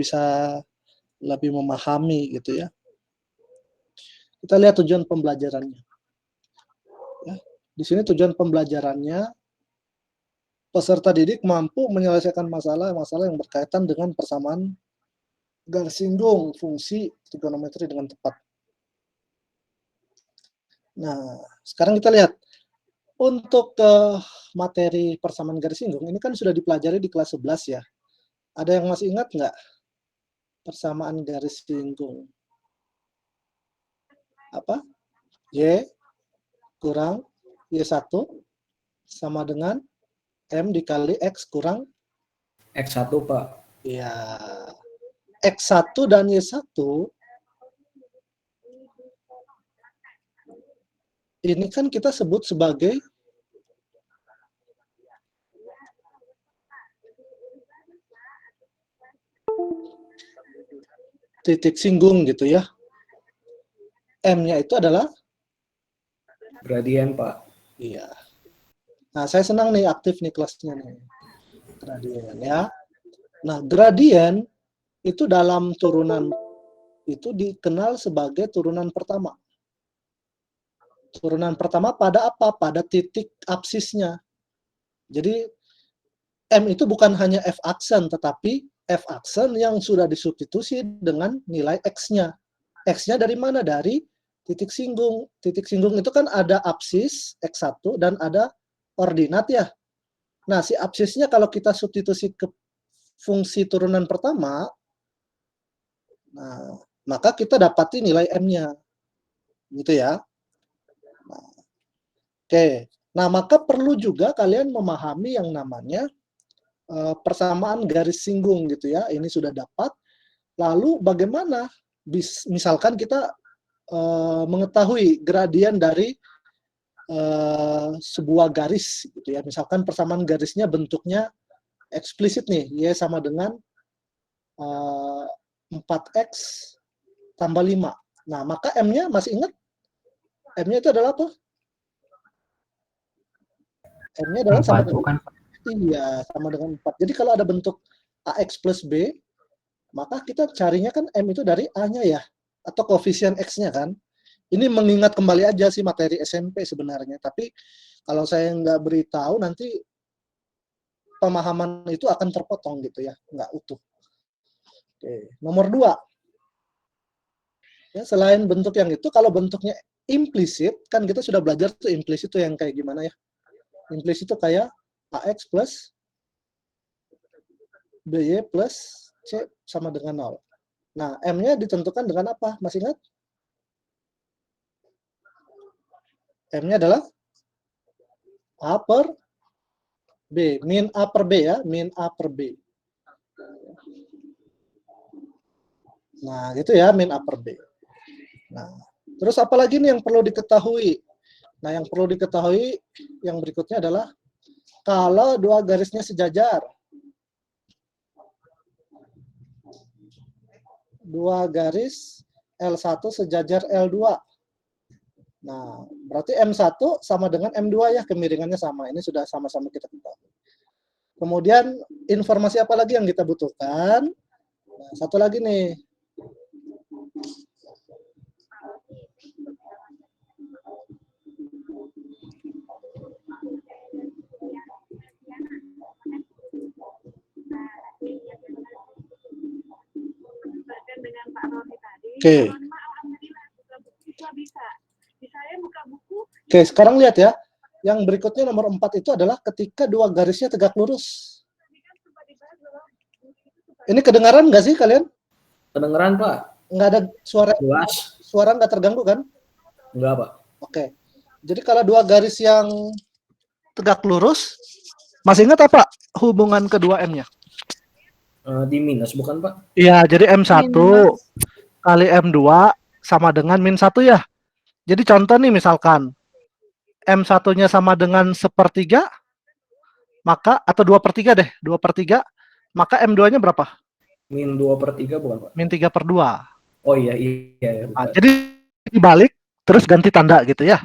bisa lebih memahami gitu ya. Kita lihat tujuan pembelajarannya. Ya, di sini tujuan pembelajarannya, peserta didik mampu menyelesaikan masalah-masalah yang berkaitan dengan persamaan garis singgung fungsi trigonometri dengan tepat. Nah, sekarang kita lihat untuk materi persamaan garis singgung ini kan sudah dipelajari di kelas 11 ya. Ada yang masih ingat nggak persamaan garis singgung? Apa? Y kurang Y1 sama dengan M dikali X kurang X1, Pak. ya, X1 dan Y1 ini kan kita sebut sebagai titik singgung gitu ya. M-nya itu adalah Gradien, Pak. iya. Nah, saya senang nih aktif nih kelasnya nih. Gradien ya. Nah, gradien itu dalam turunan itu dikenal sebagai turunan pertama. Turunan pertama pada apa? Pada titik absisnya. Jadi M itu bukan hanya F aksen, tetapi F aksen yang sudah disubstitusi dengan nilai X-nya. X-nya dari mana? Dari titik singgung. Titik singgung itu kan ada absis X1 dan ada ordinat ya. Nah, si absisnya kalau kita substitusi ke fungsi turunan pertama, nah, maka kita dapati nilai M-nya. Gitu ya. Nah, oke. Nah, maka perlu juga kalian memahami yang namanya persamaan garis singgung gitu ya. Ini sudah dapat. Lalu bagaimana misalkan kita mengetahui gradien dari sebuah garis gitu ya. Misalkan persamaan garisnya bentuknya eksplisit nih, Y sama dengan 4X tambah 5. Nah, maka M-nya masih ingat? M-nya itu adalah apa? M-nya adalah sama dengan bukan? iya, sama dengan 4. Jadi kalau ada bentuk AX plus B, maka kita carinya kan M itu dari A-nya ya, atau koefisien X-nya kan. Ini mengingat kembali aja sih materi SMP sebenarnya, tapi kalau saya nggak beritahu nanti pemahaman itu akan terpotong gitu ya, nggak utuh. Oke. Nomor 2, ya, selain bentuk yang itu, kalau bentuknya implisit, kan kita sudah belajar tuh implisit itu yang kayak gimana ya. Implisit itu kayak AX plus BY plus C sama dengan 0. Nah, M-nya ditentukan dengan apa? Masih ingat? M-nya adalah A per B, min A per B ya, min A per B. Nah, gitu ya, min A per B. Nah, terus apa lagi nih yang perlu diketahui? Nah, yang perlu diketahui yang berikutnya adalah kalau dua garisnya sejajar. Dua garis L1 sejajar L2. Nah, berarti M1 sama dengan M2 ya, kemiringannya sama. Ini sudah sama-sama kita ketahui. Kemudian informasi apa lagi yang kita butuhkan? Nah, satu lagi nih. Oke. Oke, sekarang lihat ya. Yang berikutnya nomor 4 itu adalah ketika dua garisnya tegak lurus. Ini kedengaran nggak sih kalian? Kedengeran, Pak. Nggak ada suara? Jelas. Suara nggak terganggu kan? Enggak, Pak. Oke. Jadi kalau dua garis yang tegak lurus, masih ingat apa hubungan kedua M-nya? Di minus, bukan, Pak? Iya, jadi M1 kali M2 sama dengan min 1 ya. Jadi contoh nih misalkan, M1-nya sama dengan 1/3, maka, atau 2/3 deh, 2/3, maka M2-nya berapa? Min 2/3, bukan, Pak? Min 3/2. Oh iya, iya. Nah, jadi dibalik, terus ganti tanda gitu ya.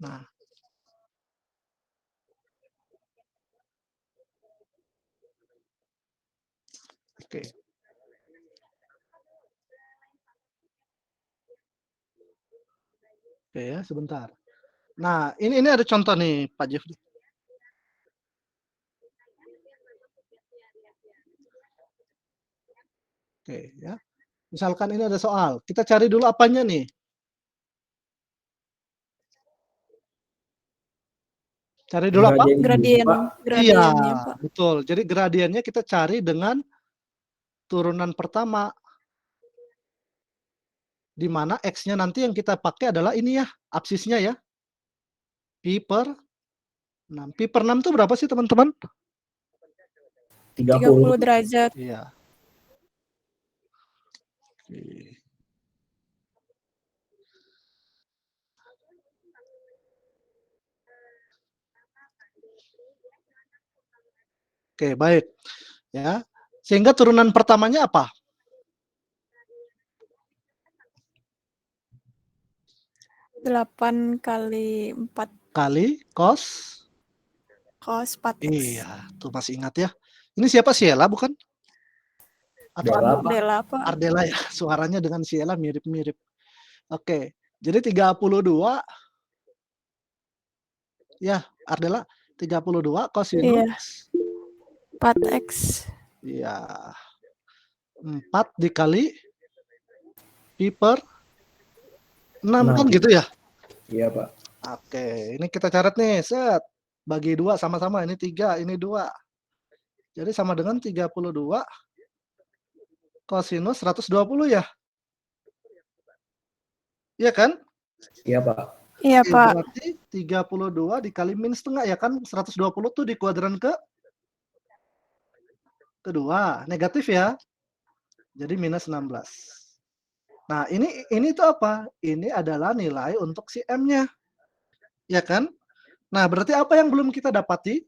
Nah. Oke. Oke ya, sebentar. Nah, ini ada contoh nih, Pak Jeffrey. Oke, ya. Misalkan ini ada soal, kita cari dulu apanya nih? Cari dulu apa? Gradien dulu, Pak. Iya, Gradiennya, Pak. betul. Jadi gradiennya kita cari dengan turunan pertama. Di mana X-nya nanti yang kita pakai adalah ini ya, absisnya ya. Pi per 6. Pi per 6 itu berapa sih, teman-teman? 30 derajat. Iya. Oke. Oke, baik. Ya. Sehingga turunan pertamanya apa? Delapan kali 4 Kali cos. cos 4x. Iya, tuh masih ingat ya. Ini siapa, Sheila bukan? Atau Dela, Pak. Dela, Pak. Ardela ya, suaranya dengan Sheila mirip-mirip. Oke, jadi 32 ya, Ardela 32 kosinus 4x. iya 4 dikali pi per 6 kan 6. gitu ya? Iya, Pak. Oke, ini kita catat nih, set. Bagi 2 sama-sama, ini 3, ini 2. Jadi sama dengan 32 kosinus 120 ya? Iya kan? Iya, Pak. Iya, Oke, Pak. berarti 32 dikali min setengah ya kan? 120 tuh di kuadran kedua, negatif ya. Jadi minus 16. Nah, ini tuh apa? Ini adalah nilai untuk si M-nya. Ya kan? Nah, berarti apa yang belum kita dapati?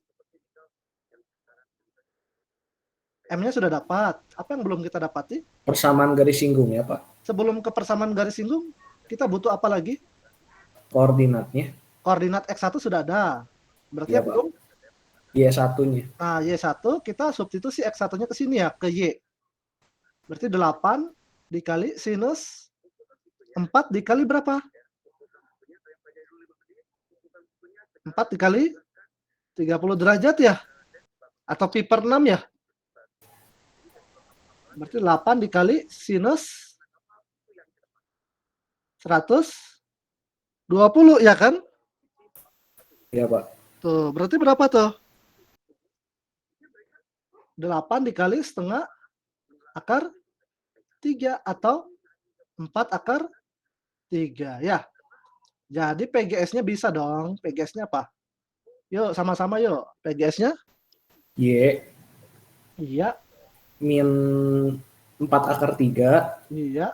M-nya sudah dapat. Apa yang belum kita dapati? Persamaan garis singgung ya, Pak. Sebelum ke persamaan garis singgung, kita butuh apa lagi? Koordinatnya. Koordinat X1 sudah ada. Berarti Iya, yang Pak. belum? Y1-nya. Nah, Y1 kita substitusi X1-nya ke sini ya, ke Y. Berarti 8 dikali sinus 4 dikali berapa? 4 dikali 30 derajat ya? Atau pi per 6 ya? Berarti 8 dikali sinus 120 ya kan? Iya, Pak. Tuh, berarti berapa tuh? 8 dikali setengah akar 3 atau 4 akar 3 ya. Jadi PGS-nya bisa dong. PGS-nya apa? Yuk, sama-sama yuk. PGS-nya? Y Iya. min 4 akar 3 Iya.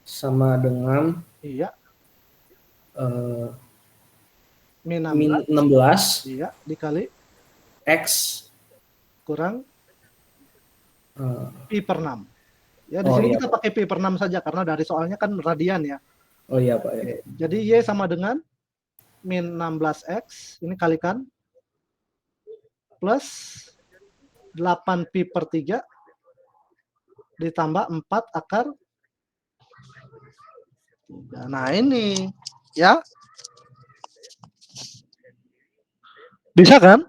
sama dengan Iya. Min min 16. 16 Iya, dikali X kurang pi per 6. Ya, di Oh, sini iya, kita Pak. pakai pi per 6 saja karena dari soalnya kan radian ya. Oh iya, Pak. Ya. Jadi Y sama dengan min 16X, ini kalikan, plus 8 pi per 3, ditambah 4 akar 3. Nah ini, ya. Bisa kan?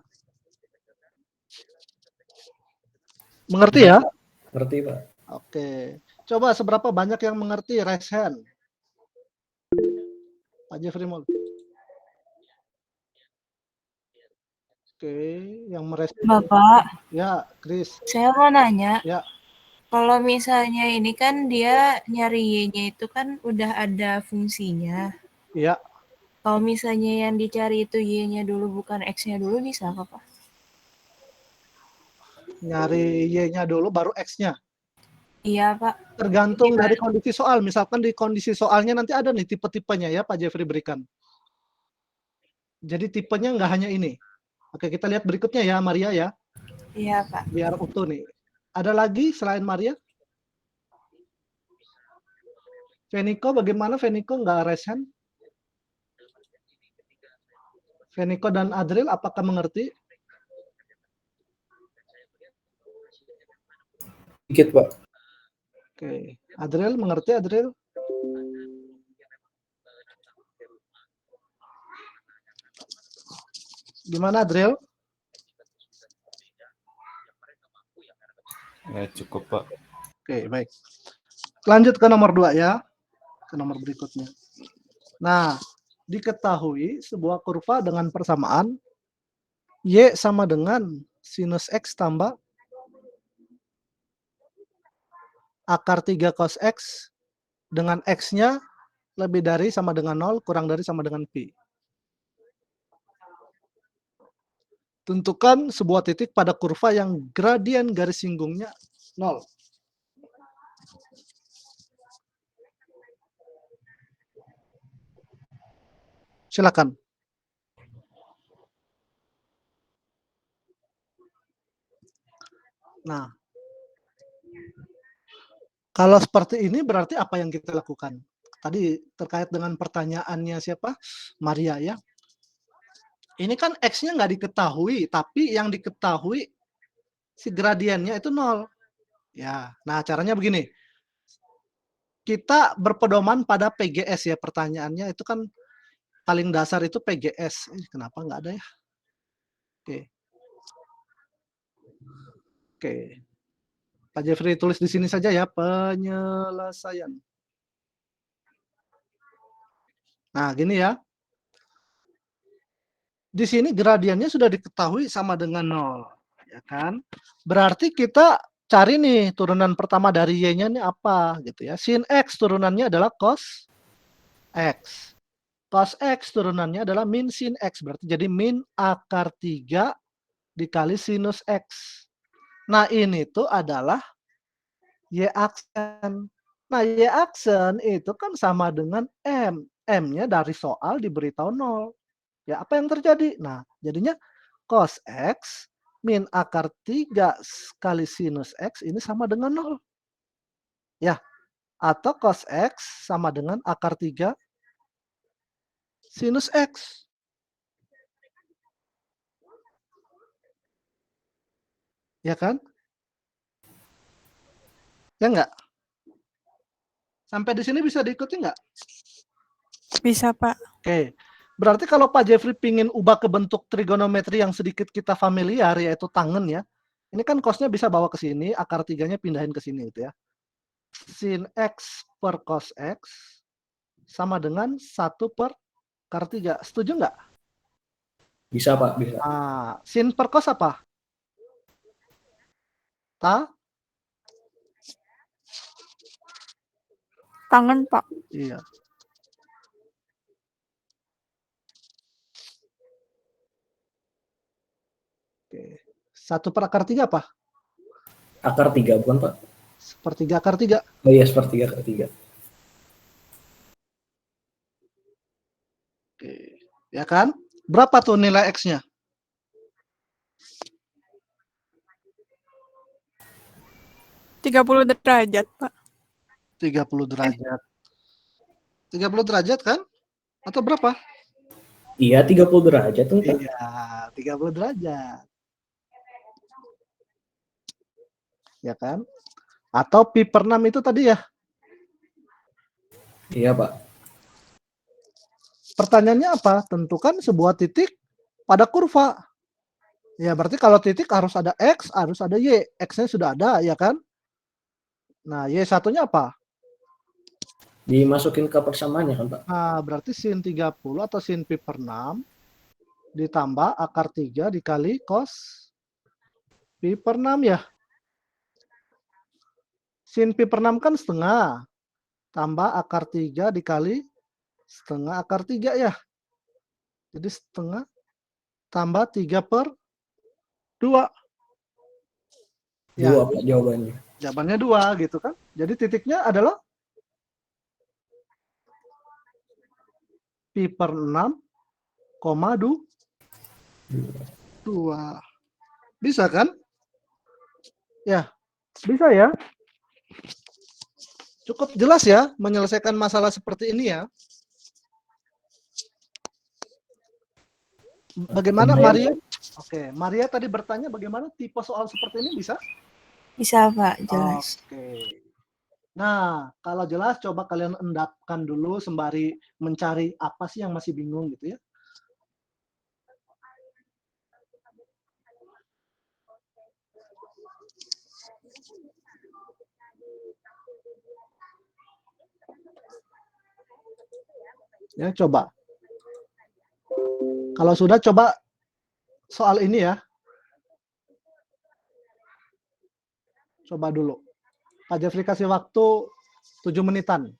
Mengerti ya? Ngerti, Pak. Oke. Coba seberapa banyak yang mengerti raise hand? Pak Jeffrey Mall. Oke, yang merespon. Bapak, Ya, Chris. saya mau nanya. Ya. Kalau misalnya ini kan dia nyari Y-nya itu kan udah ada fungsinya. Iya. Kalau misalnya yang dicari itu Y-nya dulu bukan X-nya dulu bisa apa, Pak? Nyari Y-nya dulu baru X-nya. Iya, Pak. Tergantung dari kondisi soal. Misalkan di kondisi soalnya nanti ada nih tipe-tipenya ya Pak Jeffrey berikan. Jadi tipenya nggak hanya ini. Oke, kita lihat berikutnya ya Maria ya. Iya, Pak. Biar utuh nih. Ada lagi selain Maria? Veniko, bagaimana Veniko nggak raise hand? Veniko dan Adril, apakah mengerti? Dikit, Pak. Oke. Adriel, mengerti Adriel? Gimana Adriel? Ya, cukup, Pak. Oke, baik. Lanjut ke nomor 2 ya. Ke nomor berikutnya. Nah, diketahui sebuah kurva dengan persamaan Y sama dengan sinus X tambah akar 3 cos X dengan X-nya lebih dari sama dengan 0, kurang dari sama dengan Pi. Tentukan sebuah titik pada kurva yang gradien garis singgungnya 0. Silakan. Nah, kalau seperti ini berarti apa yang kita lakukan? Tadi terkait dengan pertanyaannya siapa? Maria ya. Ini kan X-nya nggak diketahui, tapi yang diketahui si gradiennya itu 0. Ya, nah caranya begini. Kita berpedoman pada PGS ya, pertanyaannya itu kan paling dasar itu PGS. Kenapa nggak ada ya? Oke. Oke. Pak Jeffrey tulis di sini saja ya, penyelesaian. Nah, gini ya. Di sini gradiennya sudah diketahui sama dengan 0, ya kan? Berarti kita cari nih turunan pertama dari Y-nya nih apa gitu ya. Sin X turunannya adalah cos X. Cos X turunannya adalah min sin X, berarti jadi min akar 3 dikali sinus X. Nah, ini tuh adalah Y aksen. Nah, Y aksen itu kan sama dengan M. M-nya dari soal diberitahu 0. Ya, apa yang terjadi? Nah, jadinya cos X min akar 3 kali sinus X ini sama dengan 0. Ya, atau cos X sama dengan akar 3 sinus X. Ya kan? Ya enggak? Sampai di sini bisa diikuti enggak? Bisa, Pak. Oke. Berarti kalau Pak Jeffrey pingin ubah ke bentuk trigonometri yang sedikit kita familiar, yaitu tangen ya. Ini kan cosnya bisa bawa ke sini, akar 3-nya pindahin ke sini gitu ya. Sin X per cos X sama dengan 1 per akar 3. Setuju nggak? Bisa, Pak, bisa. Sin per cos apa? Tangan, Pak. Iya. Oke. 1 per akar 3 apa? Akar 3, bukan, Pak? Sepertiga akar 3. Oh iya, sepertiga akar 3. Oke. Ya kan? Berapa tuh nilai X-nya? 30 derajat, Pak. 30 derajat. 30 derajat kan? Atau berapa? Iya, 30 derajat tuh, Pak. Iya, 30 derajat. Ya kan? Atau pi per 6 itu tadi ya? Iya, Pak. Pertanyaannya apa? Tentukan sebuah titik pada kurva. Ya, berarti kalau titik harus ada X, harus ada Y. X-nya sudah ada, ya kan? Nah, Y satunya apa? Dimasukin ke persamaannya kan, Pak? Nah, berarti sin 30 atau sin pi per 6 ditambah akar 3 dikali cos pi per 6 ya. Sin pi per 6 kan setengah. Tambah akar 3 dikali setengah akar 3 ya. Jadi setengah tambah 3 per 2. Ya, 2, Pak, jawabannya. jawabannya 2 gitu kan. Jadi titiknya adalah pi per 6, 2. Bisa kan? Ya, bisa ya. Cukup jelas ya menyelesaikan masalah seperti ini ya. Bagaimana Maria? Oke, Maria tadi bertanya bagaimana tipe soal seperti ini bisa? Bisa, Pak, jelas. Oke. Nah, kalau jelas coba kalian endapkan dulu sembari mencari apa sih yang masih bingung gitu ya. Ya, coba. Kalau sudah coba soal ini ya. Coba dulu. Pak Jeffrey kasih waktu 7 menitan.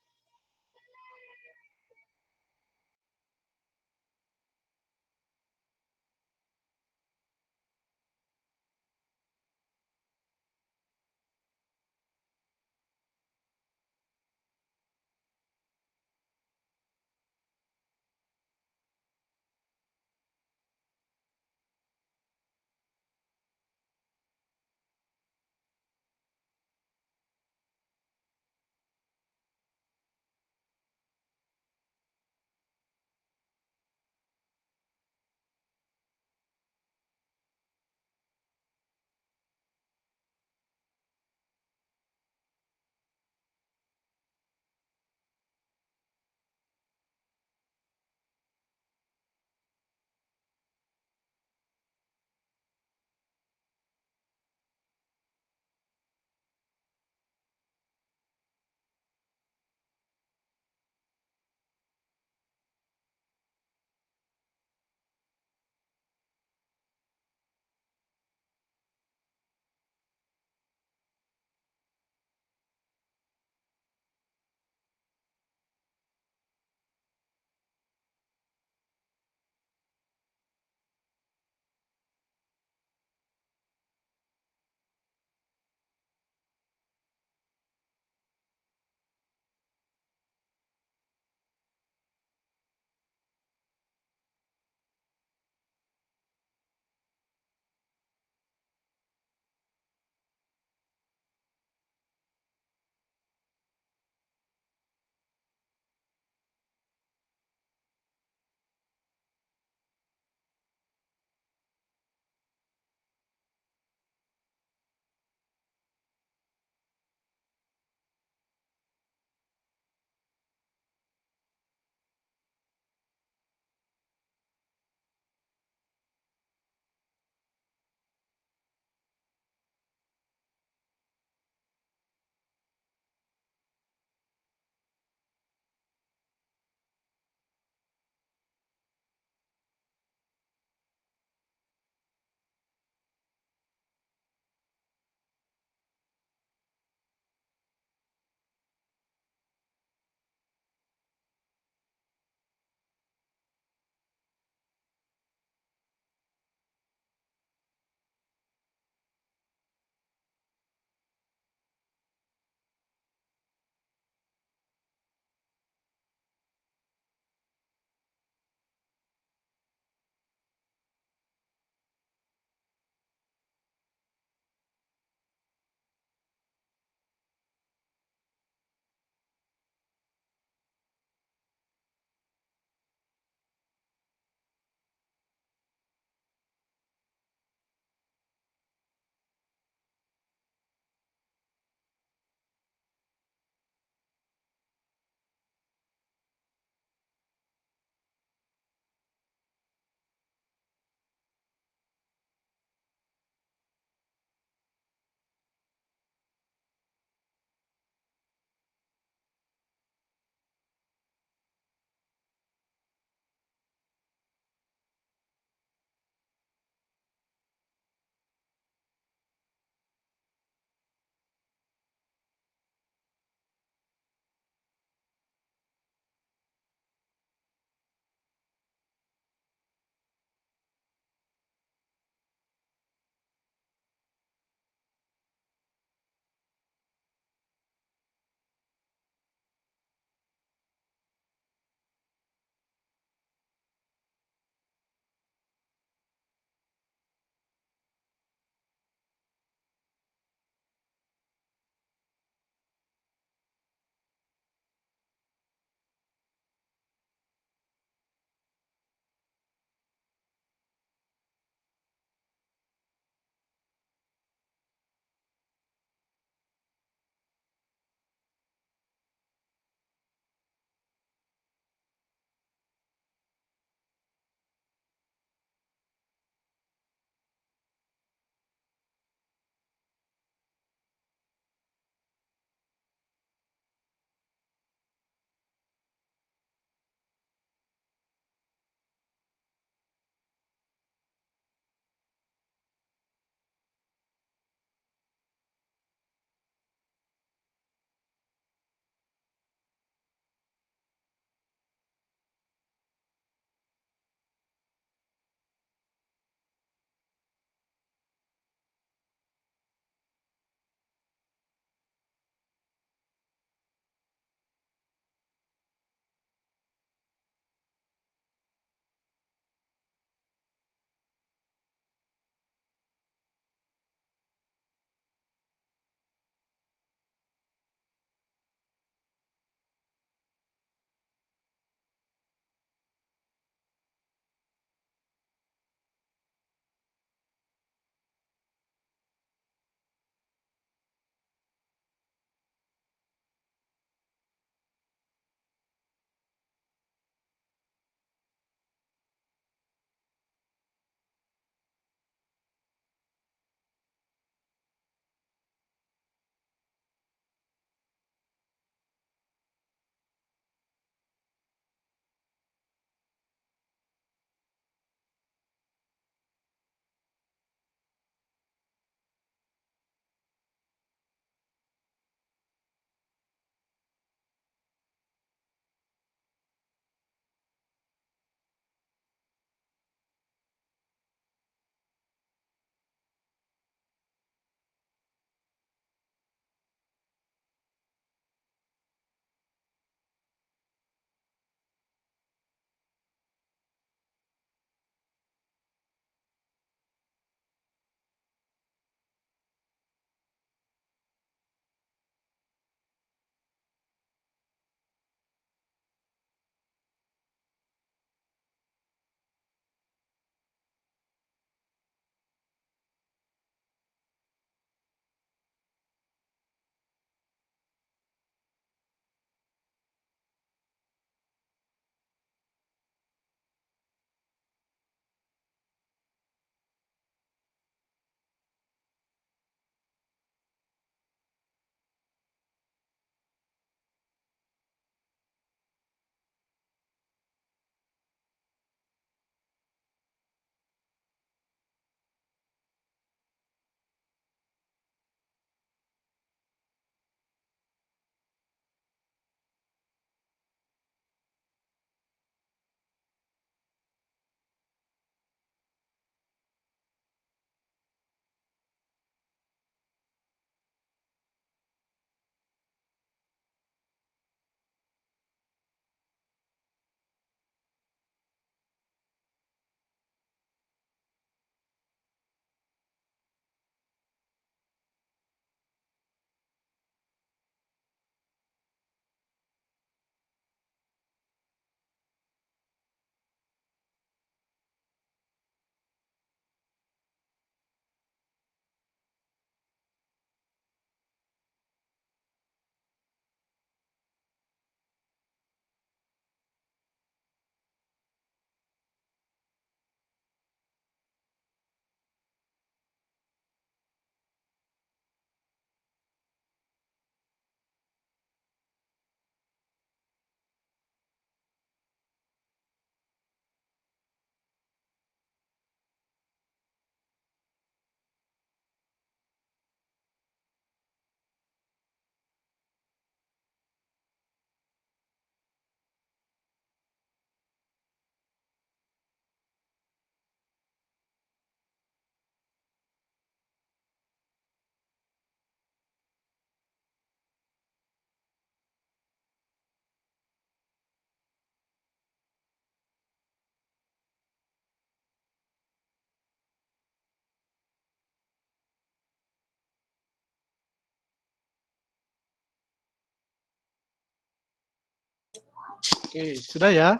Oke, sudah ya.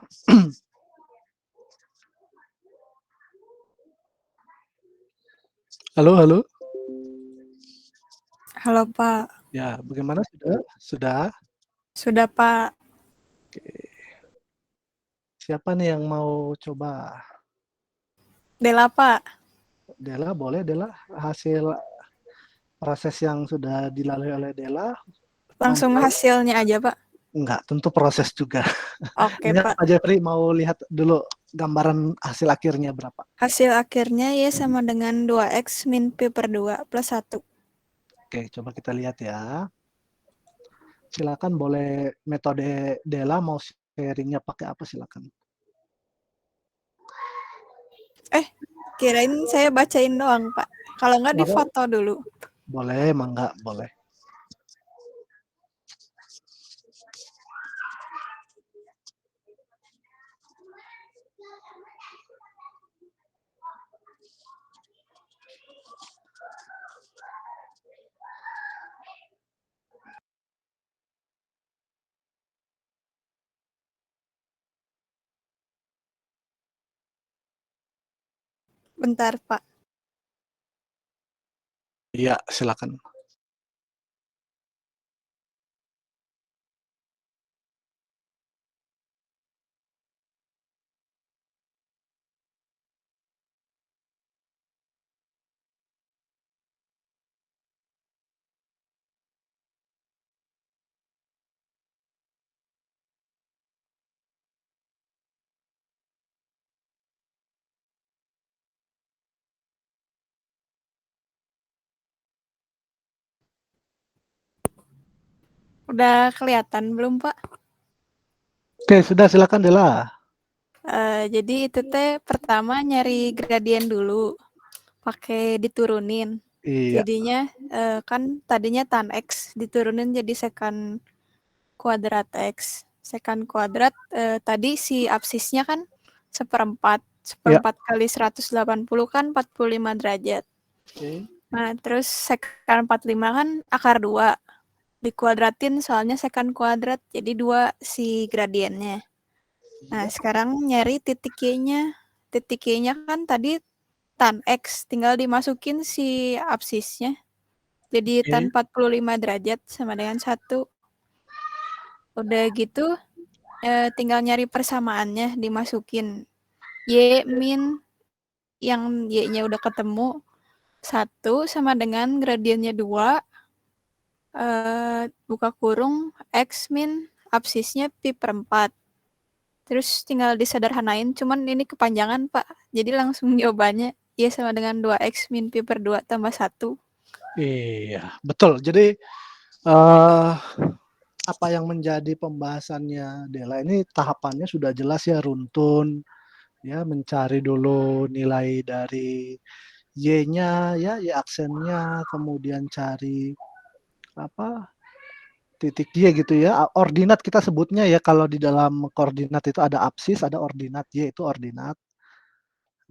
Halo, halo. Halo, Pak. Ya, bagaimana sudah? Sudah? Sudah, Pak. Siapa nih yang mau coba? Dela, Pak. Dela, boleh Dela. Hasil proses yang sudah dilalui oleh Dela. Langsung Memulai? hasilnya aja, Pak. Enggak, tentu proses juga. Oke, Ini Pak. Pak Jeffrey mau lihat dulu gambaran hasil akhirnya berapa. Hasil akhirnya Y sama dengan 2X min Pi per 2 plus 1. Oke, coba kita lihat ya. Silakan boleh metode Dela mau sharingnya pakai apa silakan. Kirain saya bacain doang, Pak. Kalau nggak Nggak apa- difoto dulu. Boleh, mangga, boleh. Bentar, Pak. Iya, silakan. Udah kelihatan belum, Pak? Oke, sudah silakan Dela. Jadi itu teh pertama nyari gradien dulu. Pakai diturunin. Iya, Jadinya kan tadinya tan X diturunin jadi secant kuadrat X. Secant kuadrat tadi si absisnya kan seperempat. iya. Seperempat kali 180 kan 45 derajat. Oke. Nah, terus secant 45 kan akar 2. Dikuadratin soalnya secant kuadrat jadi 2 si gradiennya. Nah, sekarang nyari titik Y-nya. Titik Y-nya kan tadi tan X, tinggal dimasukin si absisnya. Jadi Oke. tan 45 derajat sama dengan 1. Udah gitu, tinggal nyari persamaannya, dimasukin. Y min yang Y-nya udah ketemu, 1 sama dengan gradiennya 2, buka kurung, X min absisnya Pi per 4. Terus tinggal disederhanain, cuman ini kepanjangan, Pak. Jadi langsung jawabannya Y sama dengan 2X min Pi per 2 tambah 1. Iya, betul. Jadi eh apa yang menjadi pembahasannya Dela ini tahapannya sudah jelas ya, runtun ya, mencari dulu nilai dari Y-nya ya, Y aksennya, kemudian cari apa titik Y gitu ya. Ordinat kita sebutnya ya, kalau di dalam koordinat itu ada absis, ada ordinat, Y itu ordinat.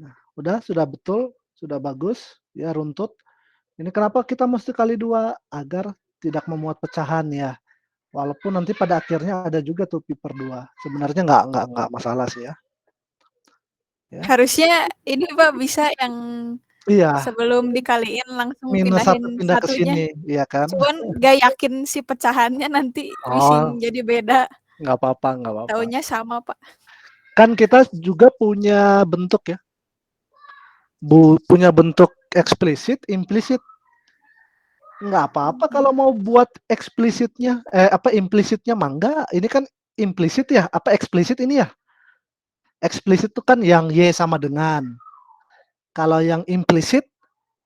Nah, sudah betul, sudah bagus ya, runtut. Ini kenapa kita mesti kali 2 agar tidak memuat pecahan ya. Walaupun nanti pada akhirnya ada juga tuh pi per 2. Sebenarnya nggak masalah sih ya. Ya. Harusnya ini Pak bisa yang Iya, sebelum dikaliin langsung minus 1 pindahin pindah ke satunya. sini, iya kan? Cuman gak yakin si pecahannya nanti Oh, bising jadi beda. nggak apa-apa, nggak apa-apa. Taunya sama Pak. Kan kita juga punya bentuk ya, punya bentuk eksplisit, implisit. Nggak apa-apa kalau mau buat eksplisitnya, implisitnya mangga. Ini kan implisit ya, apa eksplisit ini ya? Eksplisit itu kan yang Y sama dengan. Kalau yang implisit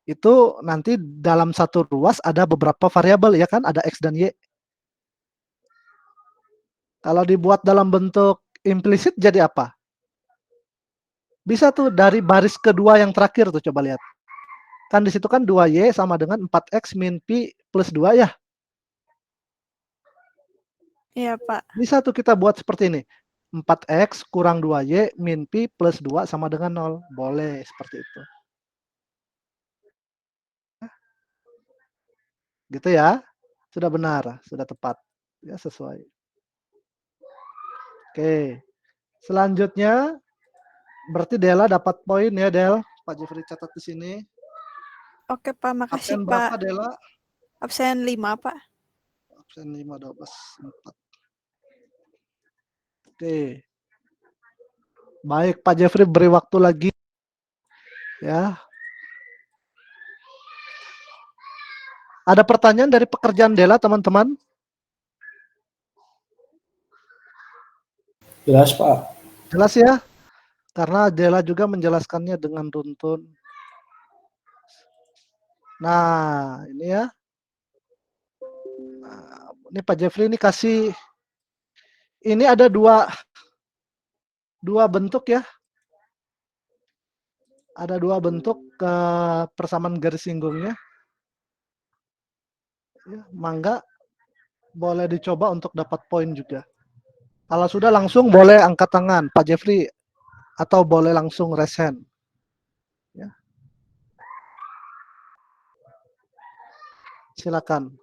itu nanti dalam satu ruas ada beberapa variabel ya kan, ada X dan Y. Kalau dibuat dalam bentuk implisit jadi apa? Bisa tuh dari baris kedua yang terakhir tuh, coba lihat. Kan di situ kan 2Y sama dengan 4X min Pi plus 2 ya. Iya Pak. Bisa tuh kita buat seperti ini. 4X kurang 2Y min Pi plus 2 sama dengan 0. Boleh seperti itu. Gitu ya. Sudah benar, sudah tepat. Ya, sesuai. Oke. Selanjutnya berarti Dela dapat poin ya, Del. Pak Jeffrey catat di sini. Oke Pak, makasih Absen berapa, Pak. Dela? Absen 5 Pak. Absen 5, 12, 4. Oke. Baik, Pak Jeffrey beri waktu lagi. Ya. Ada pertanyaan dari pekerjaan Dela, teman-teman? Jelas, Pak. Jelas ya? Karena Dela juga menjelaskannya dengan runtun. Nah, ini ya. Nah, ini Pak Jeffrey ini kasih, ini ada dua bentuk ya. Ada dua bentuk persamaan garis singgungnya. Ya, mangga boleh dicoba untuk dapat poin juga. Kalau sudah langsung boleh angkat tangan, Pak Jeffrey, atau boleh langsung raise hand. Ya. Silakan.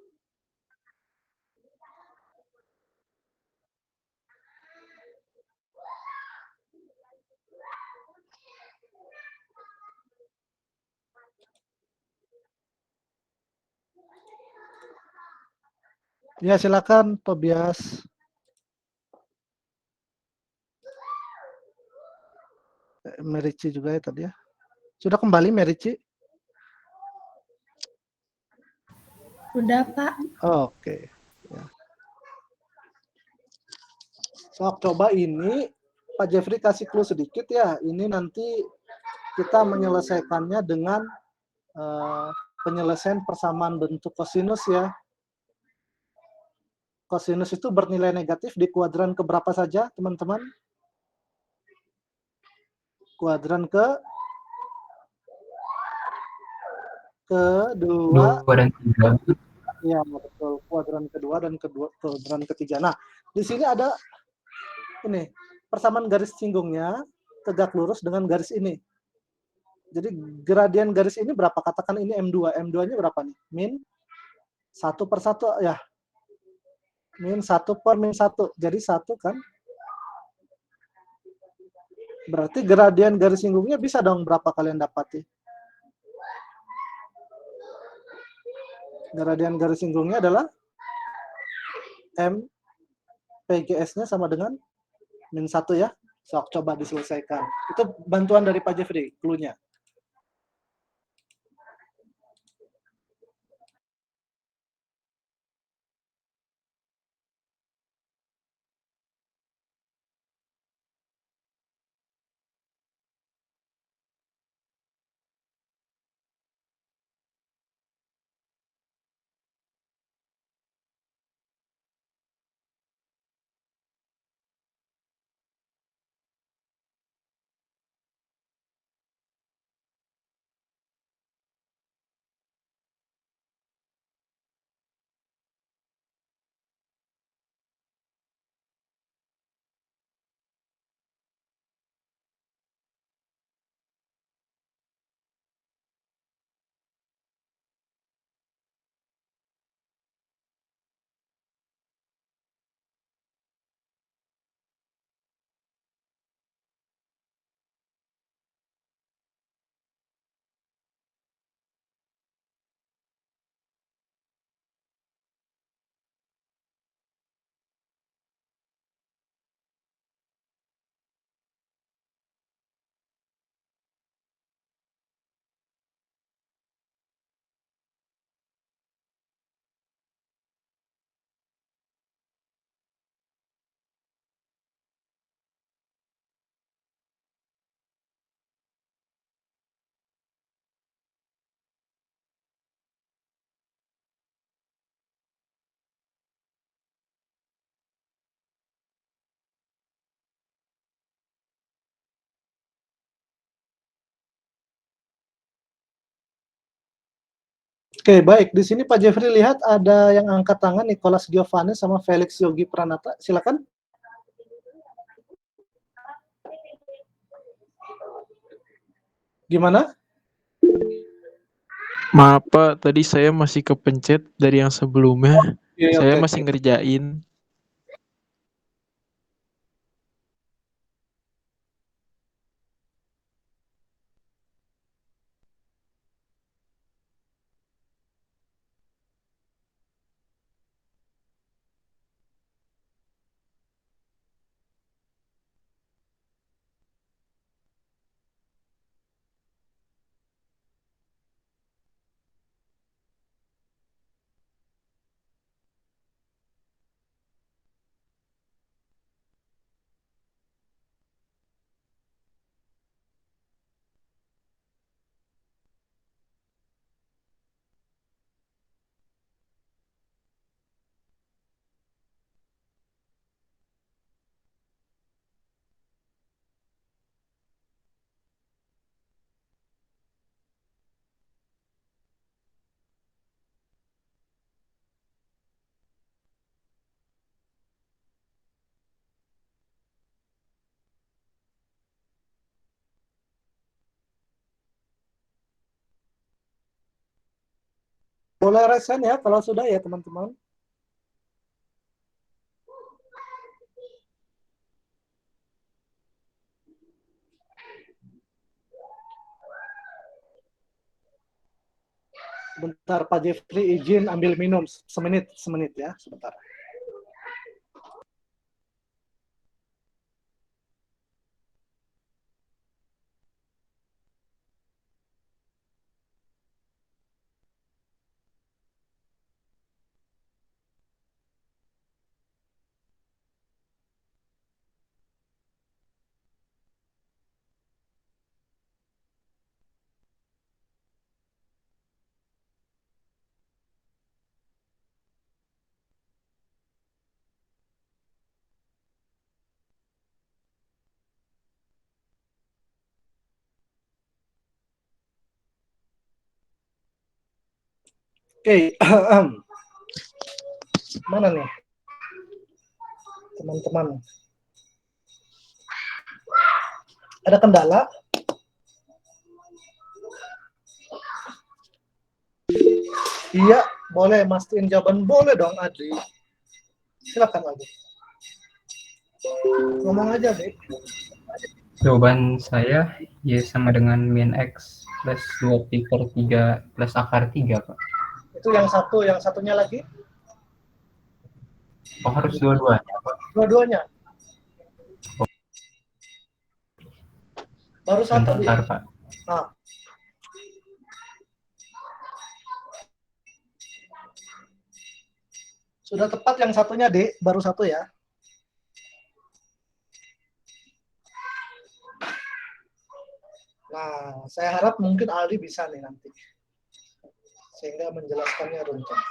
Ya, silakan Tobias. Merici juga ya tadi ya. Sudah kembali Merici? Udah, Pak. Oke. Ya. So, coba ini Pak Jeffrey kasih clue sedikit ya. Ini nanti kita menyelesaikannya dengan penyelesaian persamaan bentuk kosinus ya. Kosinus itu bernilai negatif di kuadran keberapa saja, teman-teman? Kuadran kedua. Dan tiga. Ya, betul. Kuadran kedua dan kuadran ketiga. Nah, di sini ada ini persamaan garis singgungnya tegak lurus dengan garis ini. Jadi gradien garis ini berapa? Katakan ini M2. M2-nya berapa nih? Min 1/1 ya. Min 1/-1. Jadi 1 kan? Berarti gradien garis singgungnya bisa dong berapa kalian dapati? Gradien garis singgungnya adalah M PGS-nya sama dengan min 1 ya. Sok coba diselesaikan. Itu bantuan dari Pak Jeffrey, clue-nya. Oke, baik. Di sini Pak Jeffrey lihat ada yang angkat tangan, Nicholas Giovanni sama Felix Yogi Pranata. Silakan. Gimana? Maaf Pak, tadi saya masih kepencet dari yang sebelumnya. Oke, Saya oke. masih ngerjain. boleh resen ya kalau sudah ya teman-teman. Sebentar Pak Jeffrey izin ambil minum semenit ya, sebentar. Oke, mana nih teman-teman? Ada kendala? Iya, boleh mastiin jawaban, boleh dong Adri. Silakan Adri. Ngomong aja, Adri. Jawaban saya Y sama dengan min X plus 2 pi per 3 plus akar 3, Pak. Itu yang satu, yang satunya lagi? Oh, harus dua-duanya, Pak. Dua-duanya. Baru satu. Bentar, Pak. Nah. Sudah tepat yang satunya, Dek. Baru satu ya. Nah, saya harap mungkin Aldi bisa nih nanti. Sehingga menjelaskannya runtuh.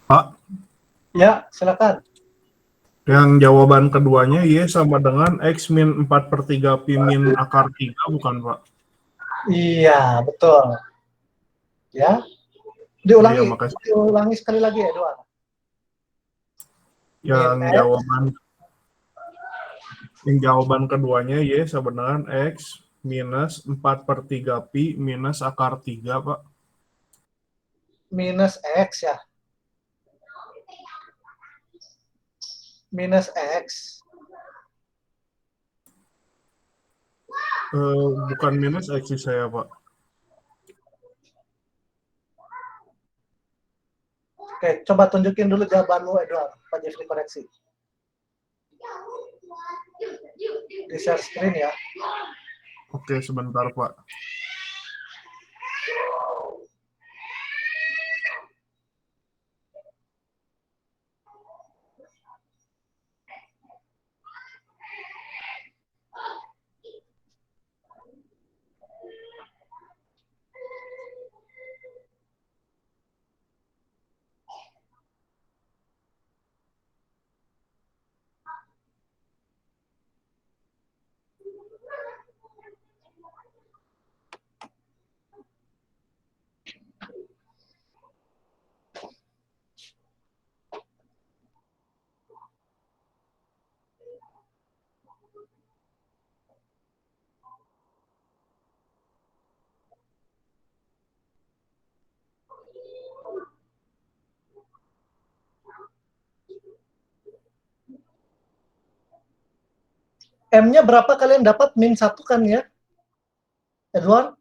Pak, Ya, silakan. yang jawaban keduanya Y sama dengan X min 4 per 3 Pi min akar 3, bukan Pak? Iya, betul. Ya. Diulangi, Iya, makasih. diulangi sekali lagi ya, Doa. Yang jawaban keduanya Y sama dengan X minus 4 per 3 Pi minus akar 3, Pak. Minus X ya. Minus X. Bukan minus X sih saya, Pak. Oke, coba tunjukin dulu jawabanmu, Edward. Pak Jeffrey koreksi. Di share screen ya. Oke, sebentar, Pak. M-nya berapa kalian dapat? Min 1 kan ya? Edward?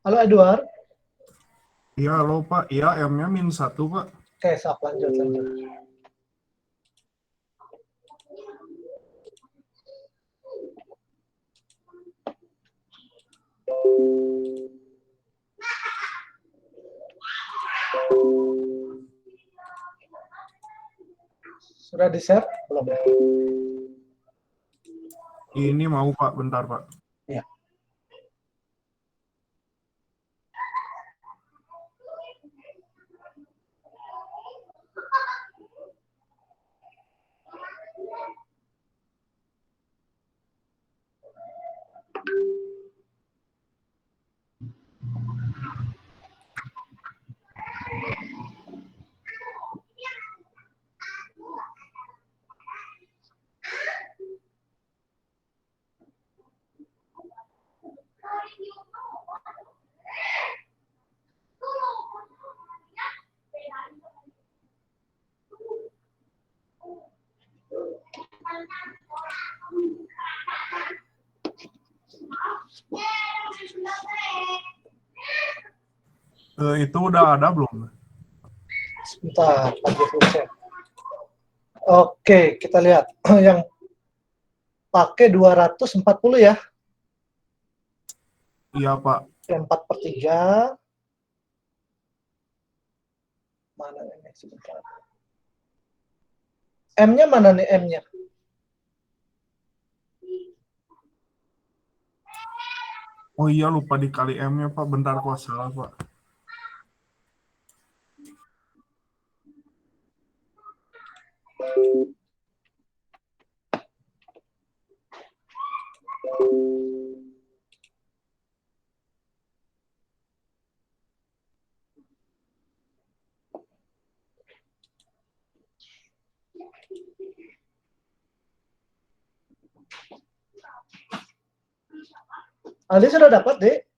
Halo Edward? Iya, halo Pak. Iya, M-nya -1, Pak. Oke, sok lanjut. Sudah di-share? Belum ya? Ini mau Pak, bentar Pak. Ya. Itu udah ada belum? Sebentar, cek. Oke, kita lihat. Yang pakai 240 ya. Iya Pak. Yang 4/3. Mana ini? Sebentar. M-nya mana nih M-nya? Oh iya, lupa dikali M-nya Pak. Bentar kok salah Pak. Ali sudah dapat, Dek?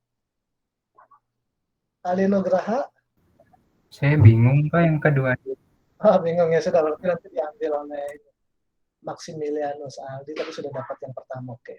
Ali Nugraha? Saya bingung Pak yang kedua. Bingung ya, sudah berarti nanti diambil oleh Maximilianus Aldi, tapi sudah dapat yang pertama, oke.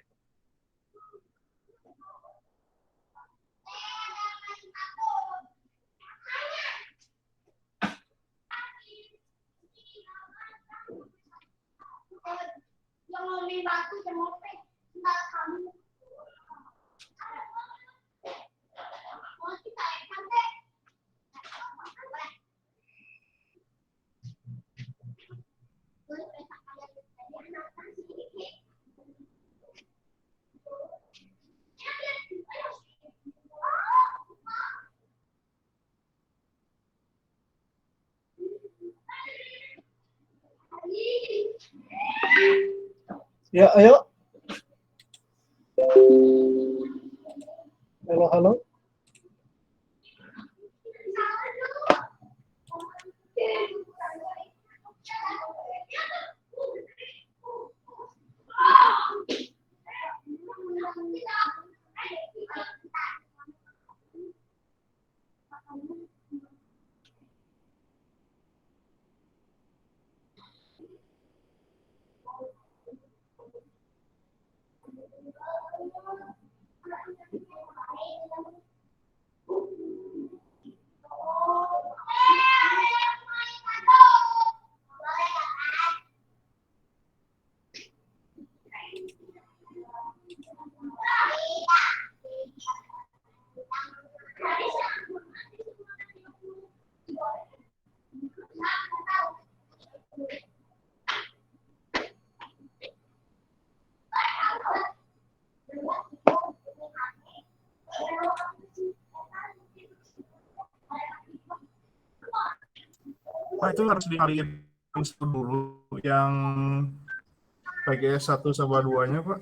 Ya, ayo. Halo. Pak, itu harus dikaliin dulu yang PGS 1 sama 2-nya Pak.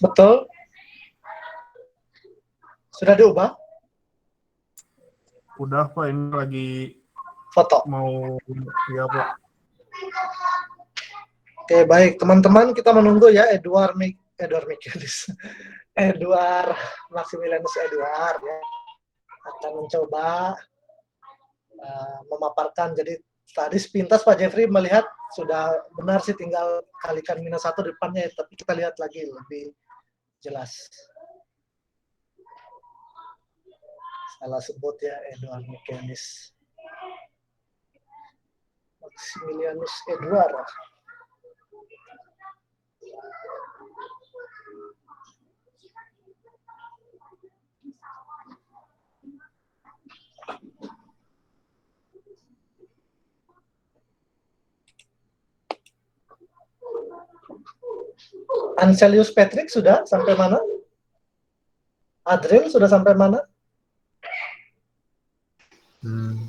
Betul. Sudah diubah? Udah Pak, ini lagi Foto. mau ya Pak. Oke, baik. Teman-teman, kita menunggu ya Edward Maximilianus Edward ya. Akan mencoba memaparkan. Jadi tadi sepintas Pak Jeffrey melihat sudah benar sih, tinggal kalikan -1 depannya, tapi kita lihat lagi lebih jelas. Salah sebut ya, Edward Michaelis. Maximilianus Edward. Anselius Patrick sudah sampai mana? Adril sudah sampai mana?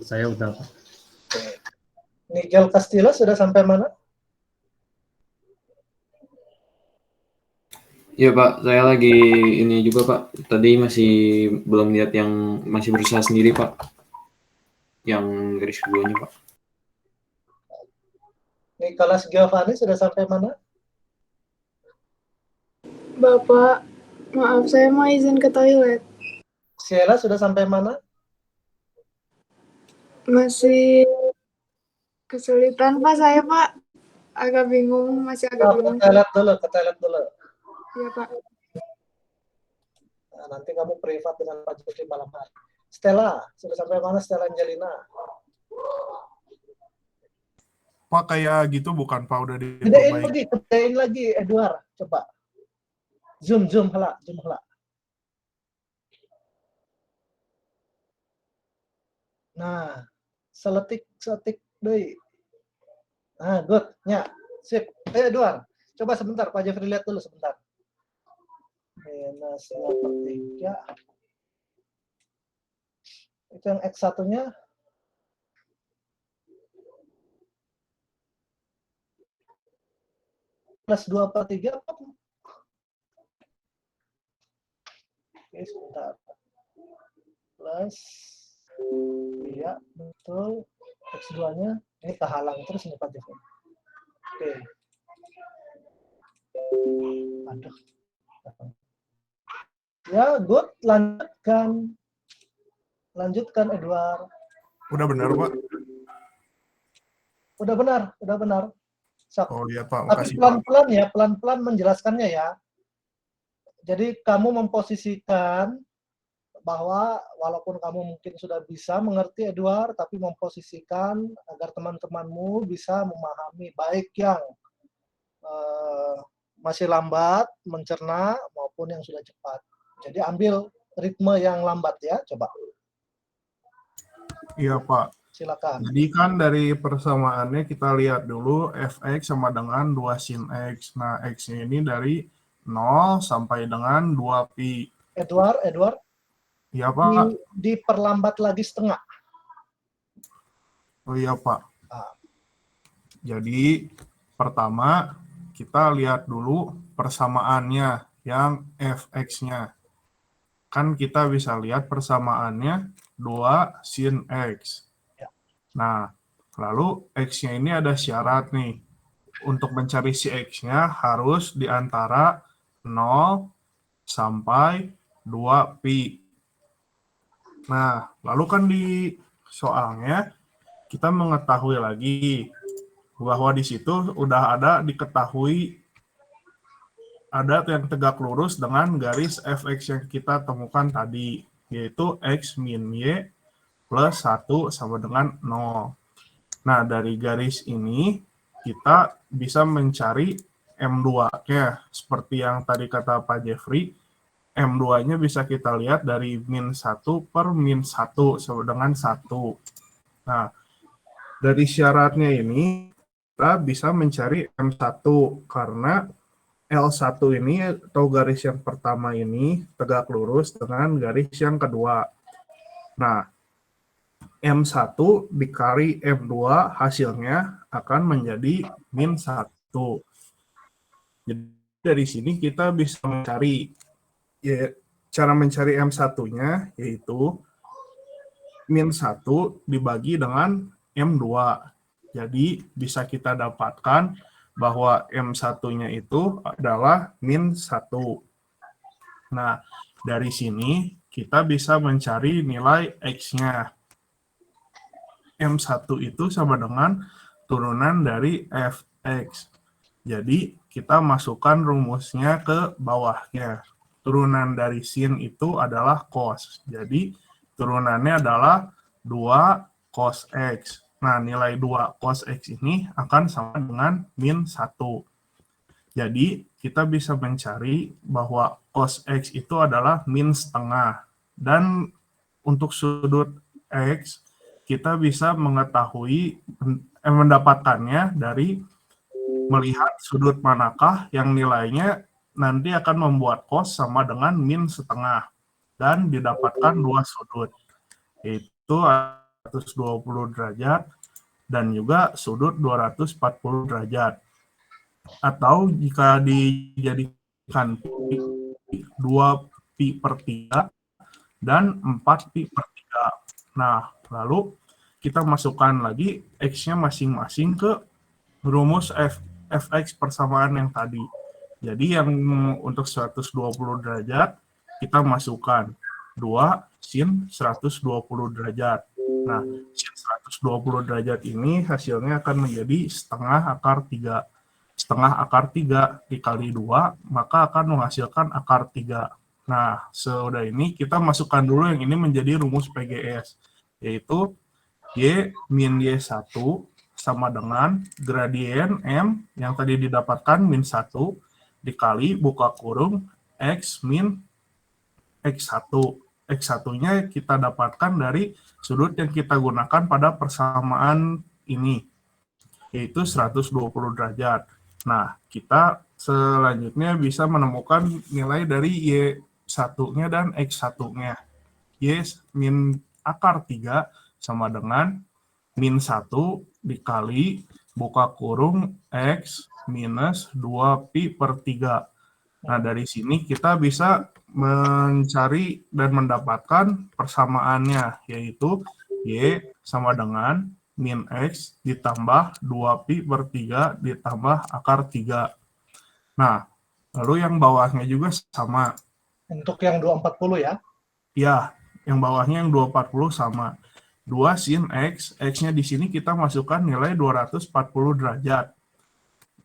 Saya udah, Pak. Nigel Castillo sudah sampai mana? Iya Pak, saya lagi ini juga Pak. Tadi masih belum lihat yang masih berusaha sendiri Pak. Yang garis keduanya Pak. Nicholas Giovanni sudah sampai mana? Bapak, maaf saya mau izin ke toilet. Sheila sudah sampai mana? Masih kesulitan Pak saya Pak. Agak bingung, masih agak bingung. Ke toilet dulu. Iya Pak. Nah, nanti kamu privat dengan Pak Jeffrey malam hari. Stella, sudah sampai mana Stella Angelina? Pak, kayak gitu bukan Pak, udah Gedein lagi, Edward, coba. Zoom hala. Nah, seletik deui. Nah, good. Nya, sip. Edward, coba sebentar, Pak Jeffrey lihat dulu sebentar. Minus 2/3. Itu yang X1-nya. Plus 2/3 apa? Oke, sebentar. Plus, iya, betul. X2-nya, ini kehalang terus nih Pak Jeffrey. Oke. Aduh. Ya, good. Lanjutkan, Edward. Udah benar, Pak? Udah benar. Oh iya, Pak. Tapi Makasih, Pak. pelan-pelan menjelaskannya ya. Jadi kamu memposisikan bahwa walaupun kamu mungkin sudah bisa mengerti Edward, tapi memposisikan agar teman-temanmu bisa memahami baik yang masih lambat mencerna maupun yang sudah cepat. Jadi ambil ritme yang lambat ya, coba. Iya, Pak. Silakan. Jadi kan dari persamaannya kita lihat dulu fx sama dengan 2 sin x. Nah, x-nya ini dari 0 sampai dengan 2pi. Edward. Iya, Pak. Diperlambat lagi setengah. Oh iya, Pak. Jadi, pertama kita lihat dulu persamaannya yang fx-nya. Kan kita bisa lihat persamaannya 2 sin x. Nah, lalu x-nya ini ada syarat nih. Untuk mencari si x-nya harus di antara 0 sampai 2pi. Nah, lalu kan di soalnya kita mengetahui lagi bahwa di situ udah ada diketahui ada yang tegak lurus dengan garis fx yang kita temukan tadi, yaitu x min y plus 1 sama dengan 0. Nah, dari garis ini kita bisa mencari M2-nya. Seperti yang tadi kata Pak Jeffrey, M2-nya bisa kita lihat dari min 1 per min 1 sama dengan 1. Nah, dari syaratnya ini kita bisa mencari M1 karena L1 ini atau garis yang pertama ini tegak lurus dengan garis yang kedua. Nah, M1 dikali M2 hasilnya akan menjadi min 1. Jadi dari sini kita bisa mencari cara mencari M1-nya yaitu min 1 dibagi dengan M2. Jadi bisa kita dapatkan bahwa M1-nya itu adalah min 1. Nah, dari sini kita bisa mencari nilai X-nya. M1 itu sama dengan turunan dari fx. Jadi kita masukkan rumusnya ke bawahnya. Turunan dari sin itu adalah cos. Jadi turunannya adalah 2 cos x. Nah, nilai 2 cos x ini akan sama dengan min 1. Jadi kita bisa mencari bahwa cos x itu adalah min setengah. Dan untuk sudut x, kita bisa mendapatkannya dari melihat sudut manakah yang nilainya nanti akan membuat cos sama dengan min setengah. Dan didapatkan 2 sudut, yaitu 120 derajat dan juga sudut 240 derajat. Atau jika dijadikan 2 pi per 3 dan 4 pi per 3. Nah, lalu kita masukkan lagi x-nya masing-masing ke rumus fx persamaan yang tadi. Jadi yang untuk 120 derajat kita masukkan 2 sin 120 derajat. Nah, sin 120 derajat ini hasilnya akan menjadi setengah akar 3. Setengah akar 3 dikali 2, maka akan menghasilkan akar 3. Nah, sudah ini kita masukkan dulu yang ini menjadi rumus PGS, yaitu Y min Y1 sama dengan gradien M yang tadi didapatkan min 1 dikali buka kurung X min X1. X1-nya kita dapatkan dari sudut yang kita gunakan pada persamaan ini, yaitu 120 derajat. Nah, kita selanjutnya bisa menemukan nilai dari Y1-nya dan X1-nya. Y min akar 3 sama dengan min 1 dikali buka kurung X minus 2 pi per 3. Nah, dari sini kita bisa mencari dan mendapatkan persamaannya, yaitu Y sama dengan min X ditambah 2 pi per 3 ditambah akar 3. Nah, lalu yang bawahnya juga sama. Untuk yang 240 ya? Ya, yang bawahnya yang 240 sama. 2 sin X, X-nya di sini kita masukkan nilai 240 derajat.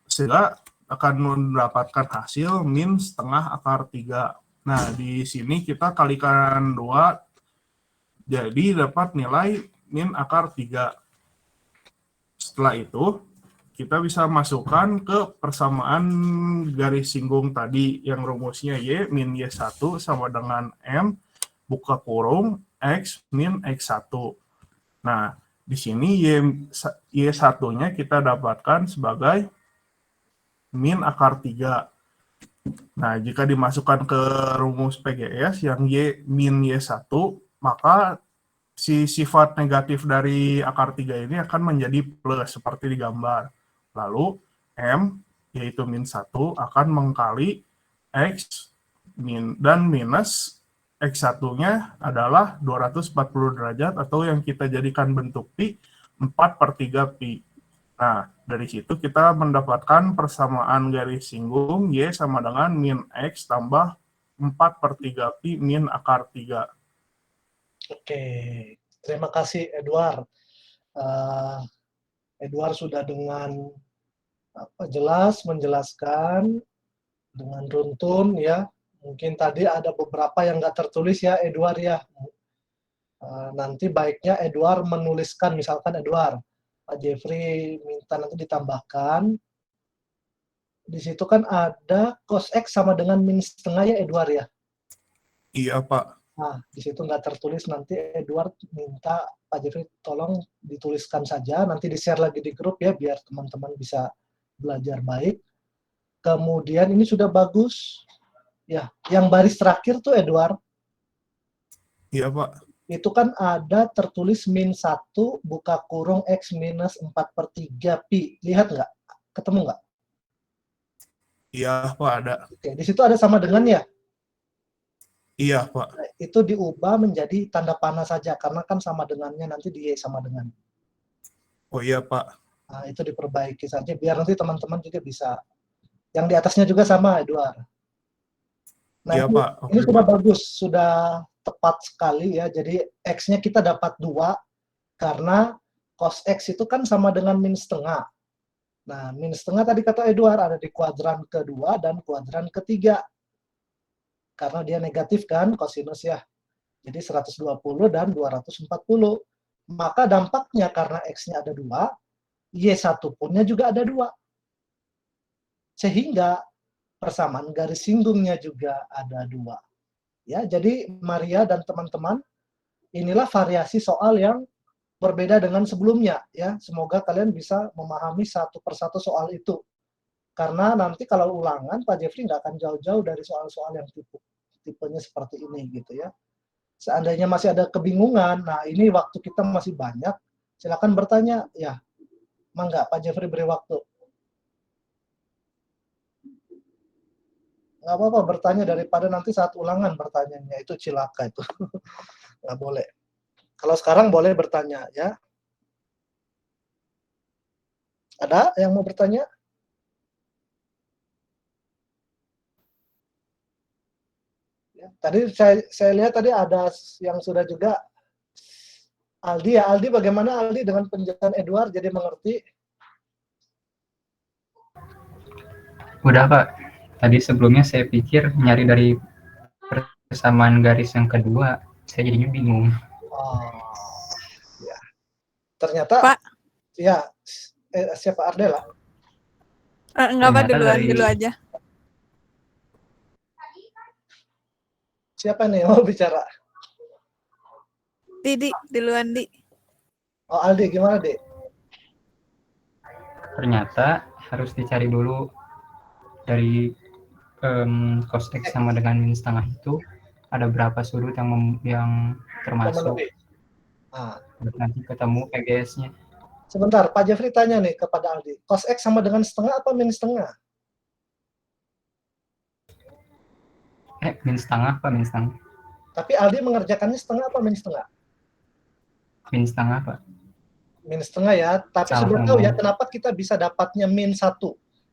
Sehingga akan mendapatkan hasil min setengah akar 3. Nah, di sini kita kalikan 2, jadi dapat nilai min akar 3. Setelah itu, kita bisa masukkan ke persamaan garis singgung tadi, yang rumusnya Y min Y1 sama dengan M, buka kurung, X min X1. Nah, di sini Y1-nya kita dapatkan sebagai min akar 3. Nah, jika dimasukkan ke rumus PGS yang Y min Y1, maka si sifat negatif dari akar 3 ini akan menjadi plus seperti di gambar. Lalu M, yaitu min 1, akan mengkali X dan minus X1-nya adalah 240 derajat atau yang kita jadikan bentuk pi, 4 per 3 pi. Nah, dari situ kita mendapatkan persamaan garis singgung Y sama dengan min X tambah 4 per 3 pi min akar 3. Oke, terima kasih Edward. Edward sudah dengan jelas menjelaskan dengan runtun ya. Mungkin tadi ada beberapa yang nggak tertulis ya Edward ya. Nanti baiknya Edward menuliskan, misalkan Edward, Pak Jeffrey minta nanti ditambahkan. Di situ kan ada cos X sama dengan min setengah ya Edward ya. Iya Pak. Nah, di situ nggak tertulis, nanti Edward minta Pak Jeffrey tolong dituliskan saja, nanti di-share lagi di grup ya, biar teman-teman bisa belajar baik. Kemudian ini sudah bagus. Ya, yang baris terakhir tuh Edward. Iya Pak. Itu kan ada tertulis min 1 buka kurung X minus 4 per 3 pi. Lihat nggak? Ketemu nggak? Iya Pak, ada. Oke, di situ ada sama dengan ya? Iya Pak. Nah, itu diubah menjadi tanda panah saja, karena kan sama dengannya nanti di Y sama dengan. Oh iya Pak. Nah, itu diperbaiki saja, biar nanti teman-teman juga bisa. Yang di atasnya juga sama, Edward. Nah, iya Pak. Ini sudah bagus, sudah tepat sekali ya. Jadi X-nya kita dapat 2, karena cos X itu kan sama dengan min setengah. Nah, min setengah tadi kata Edward ada di kuadran kedua dan kuadran ketiga. Karena dia negatif kan kosinus ya. Jadi 120 dan 240. Maka dampaknya karena X-nya ada 2, Y1 punnya juga ada 2. Sehingga persamaan garis singgungnya juga ada 2. Ya, jadi Maria dan teman-teman, inilah variasi soal yang berbeda dengan sebelumnya ya. Semoga kalian bisa memahami satu persatu soal itu. Karena nanti kalau ulangan Pak Jeffrey nggak akan jauh-jauh dari soal-soal yang tipenya seperti ini gitu ya. Seandainya masih ada kebingungan, nah ini waktu kita masih banyak, silakan bertanya ya. Mangga Pak Jeffrey beri waktu. Nggak apa-apa bertanya daripada nanti saat ulangan bertanyanya, itu cilaka itu. Nggak boleh. Kalau sekarang boleh bertanya ya. Ada yang mau bertanya? Ya, tadi saya lihat tadi ada yang sudah juga Aldi ya. Aldi bagaimana Aldi dengan penjelasan Edward jadi mengerti? Udah Pak, tadi sebelumnya saya pikir nyari dari persamaan garis yang kedua, saya jadinya bingung. Oh, ya. Ternyata Pak. Ya, siapa Ardela? Enggak Pak, Ternyata dulu aja. Siapa nih yang mau bicara? Di, duluan Di. Oh Aldi, gimana Di? Ternyata harus dicari dulu dari cos X sama dengan min setengah itu ada berapa sudut yang termasuk. Nah, nanti ketemu PGS-nya. Sebentar, Pak Jeffrey tanya nih kepada Aldi, cos X sama dengan setengah apa min setengah? Min setengah apa min setengah? Tapi Aldi mengerjakannya setengah apa min setengah? Min setengah Pak. Min setengah ya, tapi sudah tahu ya kenapa kita bisa dapatnya min 1.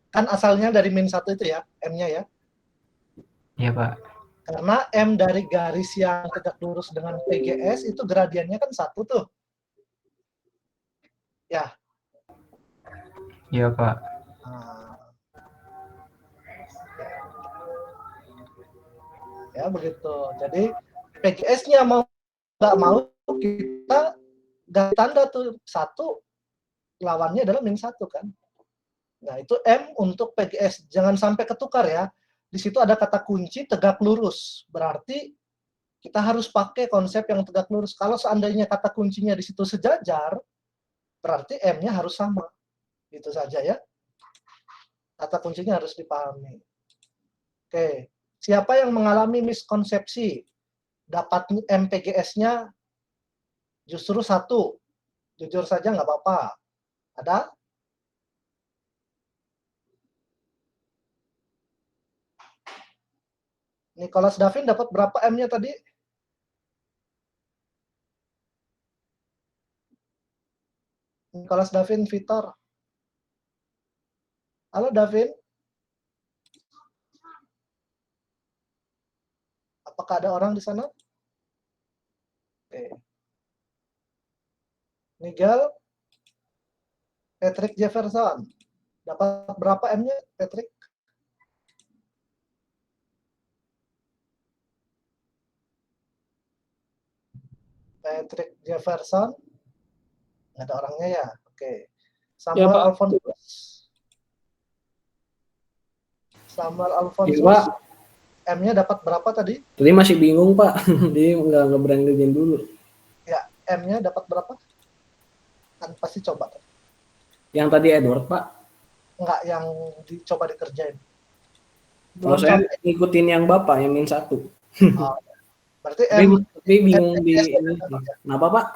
Kan asalnya dari min 1 itu ya, M-nya ya. Iya Pak. Karena M dari garis yang tegak lurus dengan PGS itu gradiennya kan 1 tuh. Ya. Iya Pak. Ya begitu. Jadi PGS-nya mau nggak mau kita ganti tanda tuh 1 lawannya adalah min 1 kan. Nah itu M untuk PGS. Jangan sampai ketukar ya. Di situ ada kata kunci tegak lurus. Berarti kita harus pakai konsep yang tegak lurus. Kalau seandainya kata kuncinya di situ sejajar, berarti M-nya harus sama. Itu saja ya. Kata kuncinya harus dipahami. Oke. Siapa yang mengalami miskonsepsi? Dapat MPGS-nya justru 1. Jujur saja nggak apa-apa. Ada? Nicholas Davin dapat berapa M-nya tadi? Nicholas Davin Vitor. Halo Davin. Apakah ada orang di sana? Oke. Nigel. Patrick Jefferson. Dapat berapa M-nya, Patrick? Patrick Jefferson. Nggak ada orangnya ya? Oke. Samuel Ya, Pak. Alphonsus. Samuel Alphonsus. Ya, Pak. M-nya dapat berapa tadi? Tadi masih bingung Pak, jadi nggak berani kerjain dulu. Ya, M-nya dapat berapa? Kan pasti coba. Yang tadi Edward Pak? Enggak, yang dicoba dikerjain. Kalau saya ngikutin yang Bapak, yang min 1. Oh, berarti M. Tapi bingung di ini. Kenapa Pak?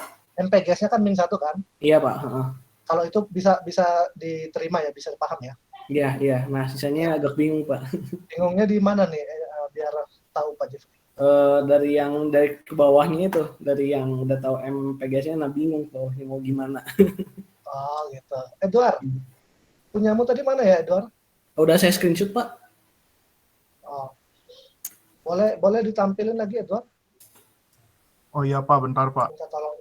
MPGS-nya kan min 1 kan? Iya Pak. Kalau itu bisa diterima ya, bisa dipaham ya? Iya. Nah sisanya agak bingung Pak. Bingungnya di mana nih? Biar tahu Pak Jeffrey. Dari ke bawahnya itu, dari yang udah tahu MPGS-nya, nah bingung bawahnya mau gimana. Oh gitu. Edward, punyamu tadi mana ya Edward? Udah saya screenshot Pak. Oh. Boleh ditampilin lagi Edward? Oh iya Pak, bentar Pak. Minta tolong.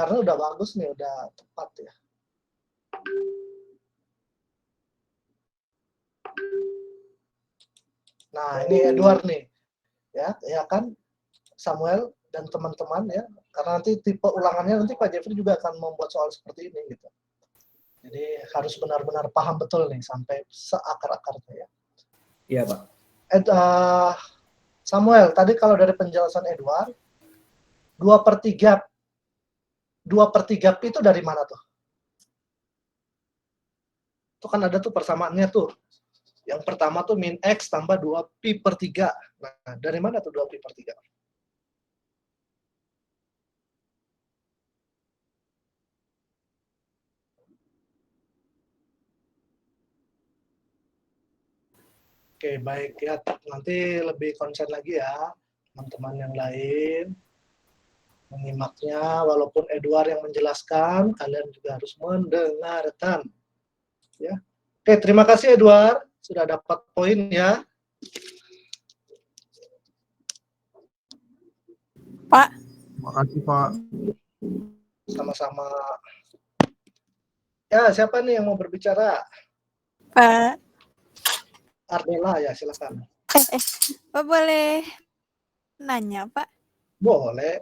Edwarnya udah bagus nih, udah tepat ya. Nah, ini Edward nih. Ya kan Samuel dan teman-teman ya. Karena nanti tipe ulangannya nanti Pak Jeffrey juga akan membuat soal seperti ini gitu. Jadi harus benar-benar paham betul nih sampai seakar-akarnya ya. Iya, Pak. Samuel, tadi kalau dari penjelasan Edward, 2/3 itu dari mana tuh? Itu kan ada tuh persamaannya tuh. Yang pertama tuh min X tambah 2pi/3. Nah, dari mana tuh 2pi/3? Oke, baik ya. Nanti lebih konsen lagi ya, teman-teman yang lain. Menyimaknya, walaupun Edward yang menjelaskan, kalian juga harus mendengarkan. Ya. Oke, terima kasih Edward. Sudah dapat poin ya. Pak. Terima kasih, Pak. Sama-sama. Ya, siapa nih yang mau berbicara? Pak. Ardela ya, silakan. Pak boleh nanya, Pak? Boleh.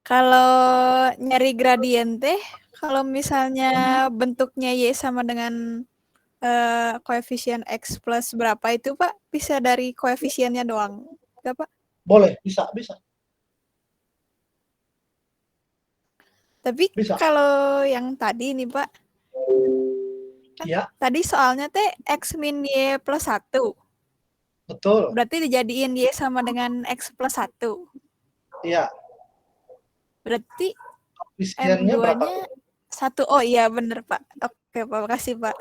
Kalau nyari gradien teh, kalau misalnya bentuknya Y sama dengan koefisien X plus berapa itu, Pak? Bisa dari koefisiennya doang, nggak, Pak? Boleh, bisa. Tapi Bisa. kalau yang tadi nih, Pak, Ya. tadi soalnya teh X min Y plus 1. Betul. Berarti dijadiin Y sama dengan X plus 1. Iya. Berarti Koefisiennya berapa? M2-nya 1. Oh iya, bener, Pak. Oke, Pak. Makasih, Pak.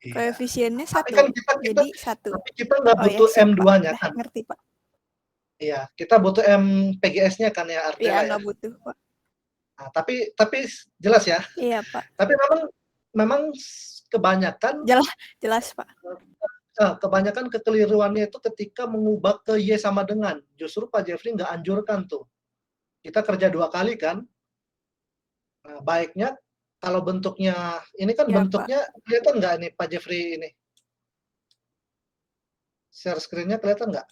Iya. Koefisiennya 1. Kan jadi 1. Tapi kita nggak butuh M2-nya kan? Ngerti, Pak. Iya, kita butuh MPGS-nya kan ya, Ardela Iya, ya? nggak butuh, Pak. Nah, tapi jelas ya? Iya, Pak. Tapi memang kebanyakan jelas, Pak. Kebanyakan kekeliruannya itu ketika mengubah ke Y sama dengan. Justru Pak Jeffrey nggak anjurkan tuh. Kita kerja 2 kali kan. Nah, baiknya kalau bentuknya, ini kan Ya, bentuknya kelihatan nggak ini Pak Jeffrey ini? Share screen-nya kelihatan nggak?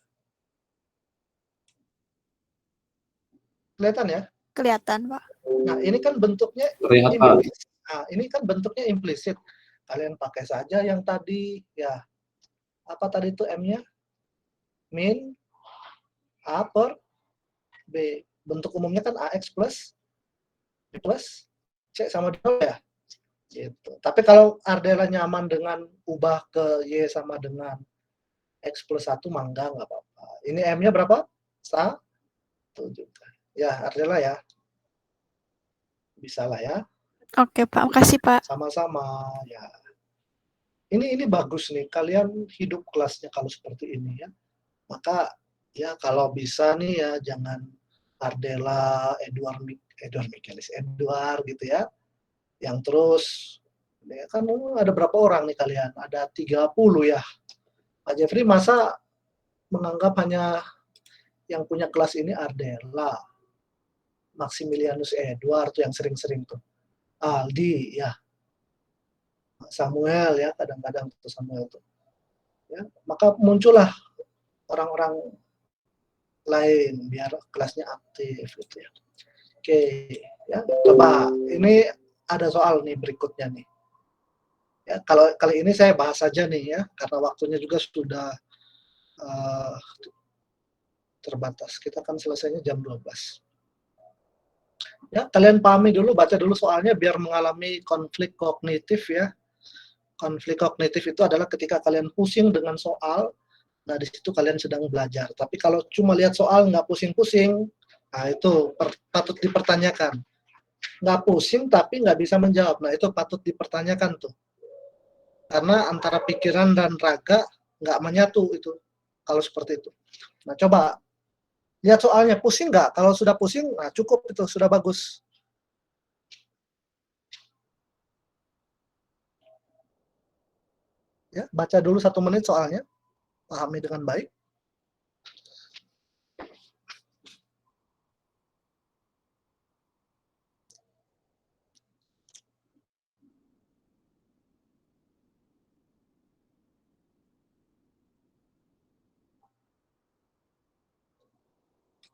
Kelihatan ya? Kelihatan, Pak. Nah, ini kan bentuknya implisit. Nah, ini kan bentuknya implisit. Kalian pakai saja yang tadi, ya. Apa tadi itu M-nya? Min A per B. Bentuk umumnya kan AX plus B plus C sama 2 ya? Gitu. Tapi kalau Ardela nyaman dengan ubah ke Y sama dengan X plus 1, mangga nggak apa-apa. Ini M-nya berapa? 1 juga. Ya, Ardela ya. Bisa lah ya. Oke, Pak. Makasih, Pak. Sama-sama, ya. Ini bagus nih, kalian hidup kelasnya kalau seperti ini ya. Maka ya kalau bisa nih ya jangan Ardela, Edward gitu ya. Yang terus ya kan ada berapa orang nih kalian? Ada 30 ya. Pak Jeffrey masa menganggap hanya yang punya kelas ini Ardela, Maximilianus Edward tuh yang sering-sering tuh. Aldi ya. Samuel ya, kadang-kadang tuh Samuel tuh. Ya, maka muncullah orang-orang lain biar kelasnya aktif gitu ya. Oke, ya coba ini ada soal nih berikutnya nih. Ya, kalau kali ini saya bahas saja nih ya, karena waktunya juga sudah terbatas. Kita akan selesainya jam 12. Ya, kalian pahami dulu, baca dulu soalnya biar mengalami konflik kognitif ya. Konflik kognitif itu adalah ketika kalian pusing dengan soal, nah di situ kalian sedang belajar. Tapi kalau cuma lihat soal nggak pusing-pusing, nah itu patut dipertanyakan. Nggak pusing tapi nggak bisa menjawab, nah itu patut dipertanyakan tuh. Karena antara pikiran dan raga nggak menyatu itu, kalau seperti itu. Nah coba, lihat soalnya, pusing nggak? Kalau sudah pusing, nah cukup itu, sudah bagus. Ya, baca dulu 1 menit soalnya, pahami dengan baik.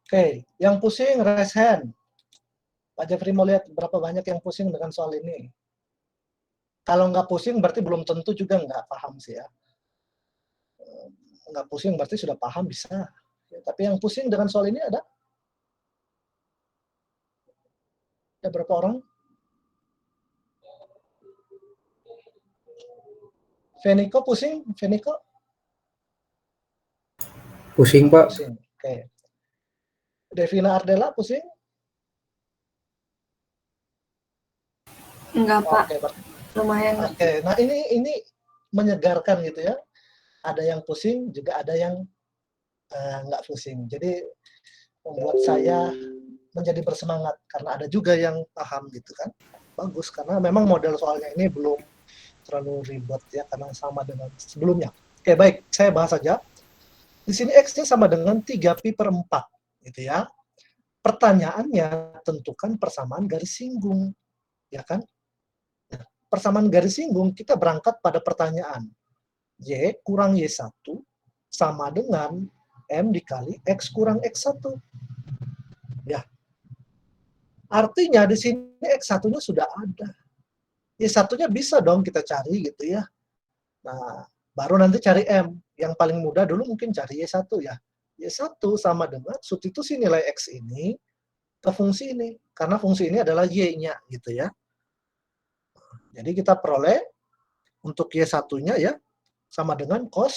Oke, yang pusing raise hand. Pak Jeffrey mau lihat berapa banyak yang pusing dengan soal ini. Kalau nggak pusing berarti belum tentu juga nggak paham sih ya. Nggak pusing berarti sudah paham bisa. Ya, tapi yang pusing dengan soal ini ada? Ada berapa orang? Veniko pusing? Veniko? Pusing, Pak. Pusing, oke. Devina Ardela pusing? Enggak, Pak. Oke, berarti Lumayan. oke, nah ini menyegarkan gitu ya. Ada yang pusing, juga ada yang nggak pusing. Jadi membuat saya menjadi bersemangat karena ada juga yang paham gitu kan. Bagus karena memang model soalnya ini belum terlalu ribet ya karena sama dengan sebelumnya. Oke, baik, saya bahas saja. Di sini X-nya sama dengan 3pi per 4 gitu ya. Pertanyaannya tentukan persamaan garis singgung. Ya kan? Persamaan garis singgung, kita berangkat pada pertanyaan. Y kurang Y1 sama dengan M dikali X kurang X1. Ya. Artinya di sini X1-nya sudah ada. Y1-nya bisa dong kita cari gitu ya. Nah, baru nanti cari M. Yang paling mudah dulu mungkin cari Y1 ya. Y1 sama dengan substitusi nilai X ini ke fungsi ini. Karena fungsi ini adalah Y-nya gitu ya. Jadi kita peroleh untuk Y1-nya ya sama dengan cos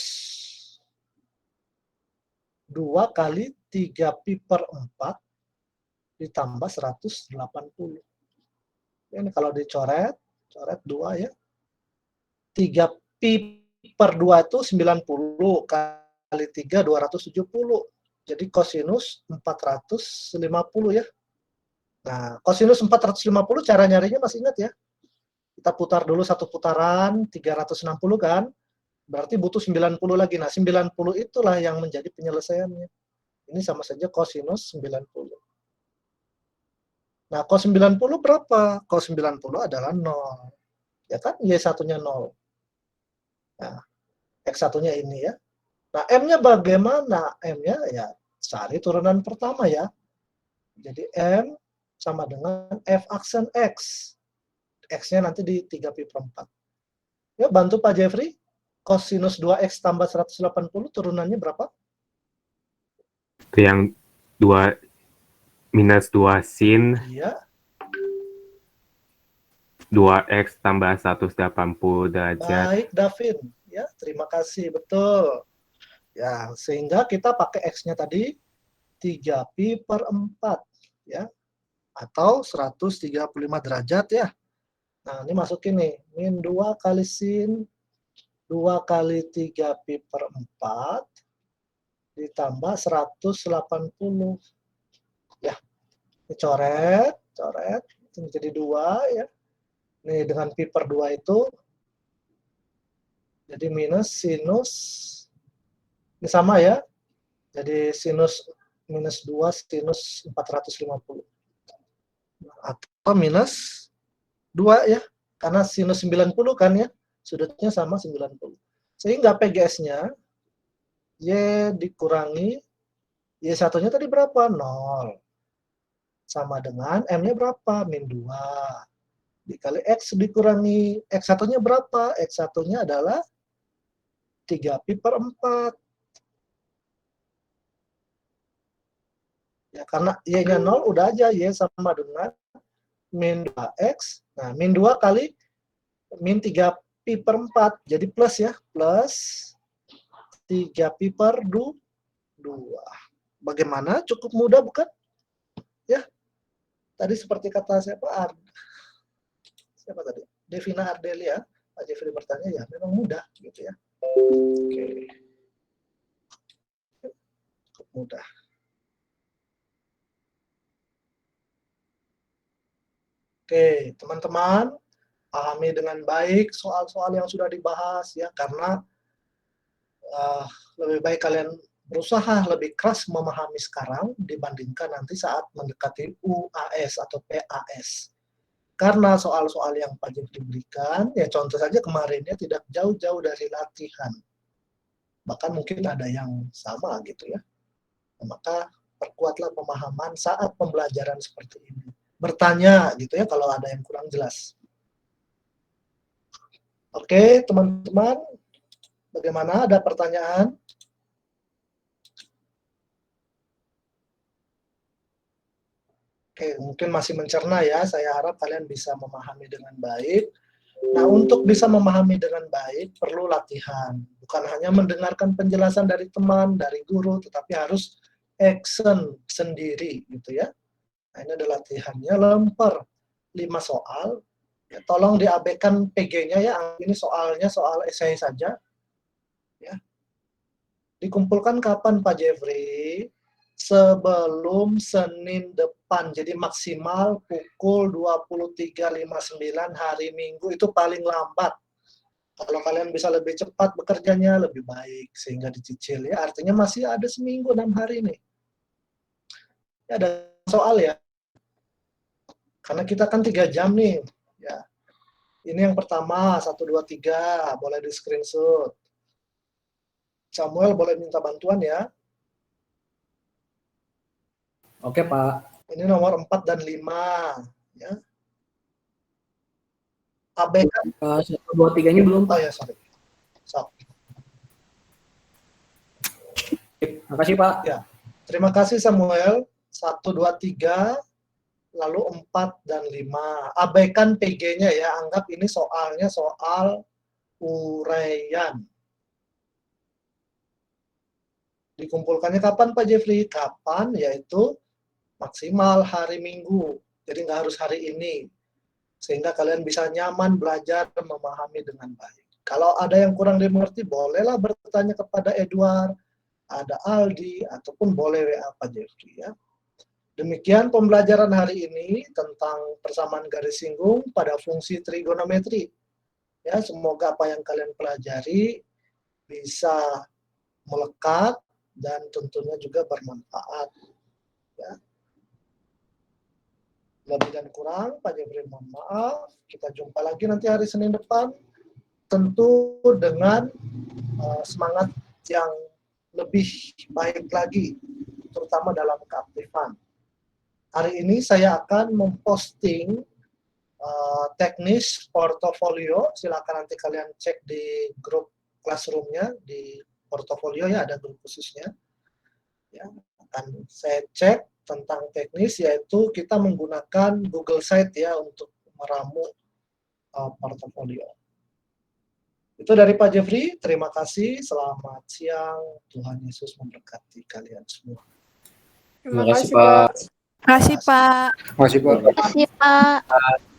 2 kali 3pi per 4 ditambah 180. Ini kalau dicoret, coret 2 ya. 3pi per 2 itu 90 kali 3 270. Jadi kosinus 450 ya. Nah, kosinus 450 cara nyarinya masih ingat ya? Kita putar dulu satu putaran 360 kan? Berarti butuh 90 lagi. Nah, 90 itulah yang menjadi penyelesaiannya. Ini sama saja kosinus 90. Nah, cos 90 berapa? Cos 90 adalah 0. Ya kan? Y1-nya 0. Nah, X1-nya ini ya. Nah, M-nya bagaimana? M-nya ya cari turunan pertama ya. Jadi M sama dengan F aksen X. X-nya nanti di 3pi per 4. Ya, bantu Pak Jeffrey. Kosinus 2X tambah 180 turunannya berapa? Itu yang 2 minus 2 sin. Iya. 2X tambah 180 derajat. Baik, Davin. Ya, terima kasih. Betul. Ya, sehingga kita pakai X-nya tadi 3pi per 4. Ya. Atau 135 derajat ya. Nah, ini masukin nih. Min 2 kali sin 2 kali 3pi per 4 ditambah 180. Ya, dicoret, coret, jadi 2 ya. Nih dengan pi per 2 itu jadi minus sinus, ini sama ya. Jadi sinus minus 2 sinus 450. Atau minus 2 ya. Karena sinus 90 kan ya. Sudutnya sama 90. Sehingga PGS-nya Y dikurangi Y1-nya tadi berapa? 0. Sama dengan M-nya berapa? Min 2. Dikali X dikurangi X1-nya berapa? X1-nya adalah 3pi per 4. Ya, karena Y-nya 0 udah aja Y sama dengan min 2X. Nah, min 2 kali min 3pi per 4. Jadi plus ya. Plus 3pi per 2. Bagaimana? Cukup mudah bukan? Ya. Tadi seperti kata siapa? Siapa tadi? Devina Ardelia. Pak Jeffrey bertanya, ya memang mudah gitu ya. Oke. Cukup mudah. Oke, teman-teman, pahami dengan baik soal-soal yang sudah dibahas ya, karena lebih baik kalian berusaha lebih keras memahami sekarang dibandingkan nanti saat mendekati UAS atau PAS. Karena soal-soal yang Pak Jeffrey berikan, ya contoh saja kemarinnya tidak jauh-jauh dari latihan. Bahkan mungkin ada yang sama gitu ya. Maka perkuatlah pemahaman saat pembelajaran seperti ini. Bertanya gitu ya kalau ada yang kurang jelas. Oke, teman-teman, bagaimana? Ada pertanyaan? Oke, mungkin masih mencerna ya. Saya harap kalian bisa memahami dengan baik. Nah, untuk bisa memahami dengan baik, perlu latihan. Bukan hanya mendengarkan penjelasan dari teman, dari guru, tetapi harus action sendiri, gitu ya. Nah, ini adalah latihannya. Lempar 5 soal. Ya, tolong diabaikan PG-nya ya. Ini soalnya soal esai saja. Ya. Dikumpulkan kapan, Pak Jeffrey? Sebelum Senin depan, jadi maksimal pukul 23.59 hari Minggu, itu paling lambat. Kalau kalian bisa lebih cepat bekerjanya, lebih baik, sehingga dicicil ya, artinya masih ada seminggu 6 hari nih. Ya, ada soal ya, karena kita kan 3 jam nih, ya. Ini yang pertama, 1, 2, 3, boleh di screenshot. Samuel boleh minta bantuan ya. Oke, Pak. Ini nomor 4 dan 5. Ya. Abaikan. 1, 2, 3-nya belum, Pak. Oh ya, sorry. Makasih, Pak. Ya. Terima kasih, Samuel. 1, 2, 3, lalu 4 dan 5. Abaikan PG-nya ya. Anggap ini soalnya soal uraian. Dikumpulkannya kapan, Pak Jeffrey? Kapan? Yaitu maksimal hari Minggu, jadi nggak harus hari ini, sehingga kalian bisa nyaman belajar dan memahami dengan baik. Kalau ada yang kurang dimengerti, bolehlah bertanya kepada Edward, ada Aldi, ataupun boleh WA Pak Jeffrey ya. Demikian pembelajaran hari ini tentang persamaan garis singgung pada fungsi trigonometri. Ya, semoga apa yang kalian pelajari bisa melekat dan tentunya juga bermanfaat. Ya. Lebih dan kurang, Pak Jeffrey mohon maaf. Kita jumpa lagi nanti hari Senin depan, tentu dengan semangat yang lebih baik lagi, terutama dalam keaktifan. Hari ini saya akan memposting teknis portofolio. Silakan nanti kalian cek di grup classroom-nya, di portofolio ya, ada grup khususnya. Ya, akan saya cek tentang teknis, yaitu kita menggunakan Google Site ya untuk meramu portofolio. Itu dari Pak Jeffrey, terima kasih, selamat siang, Tuhan Yesus memberkati kalian semua. Terima kasih, Pak. Terima kasih, Pak. Makasih, Pak. Terima kasih, Pak.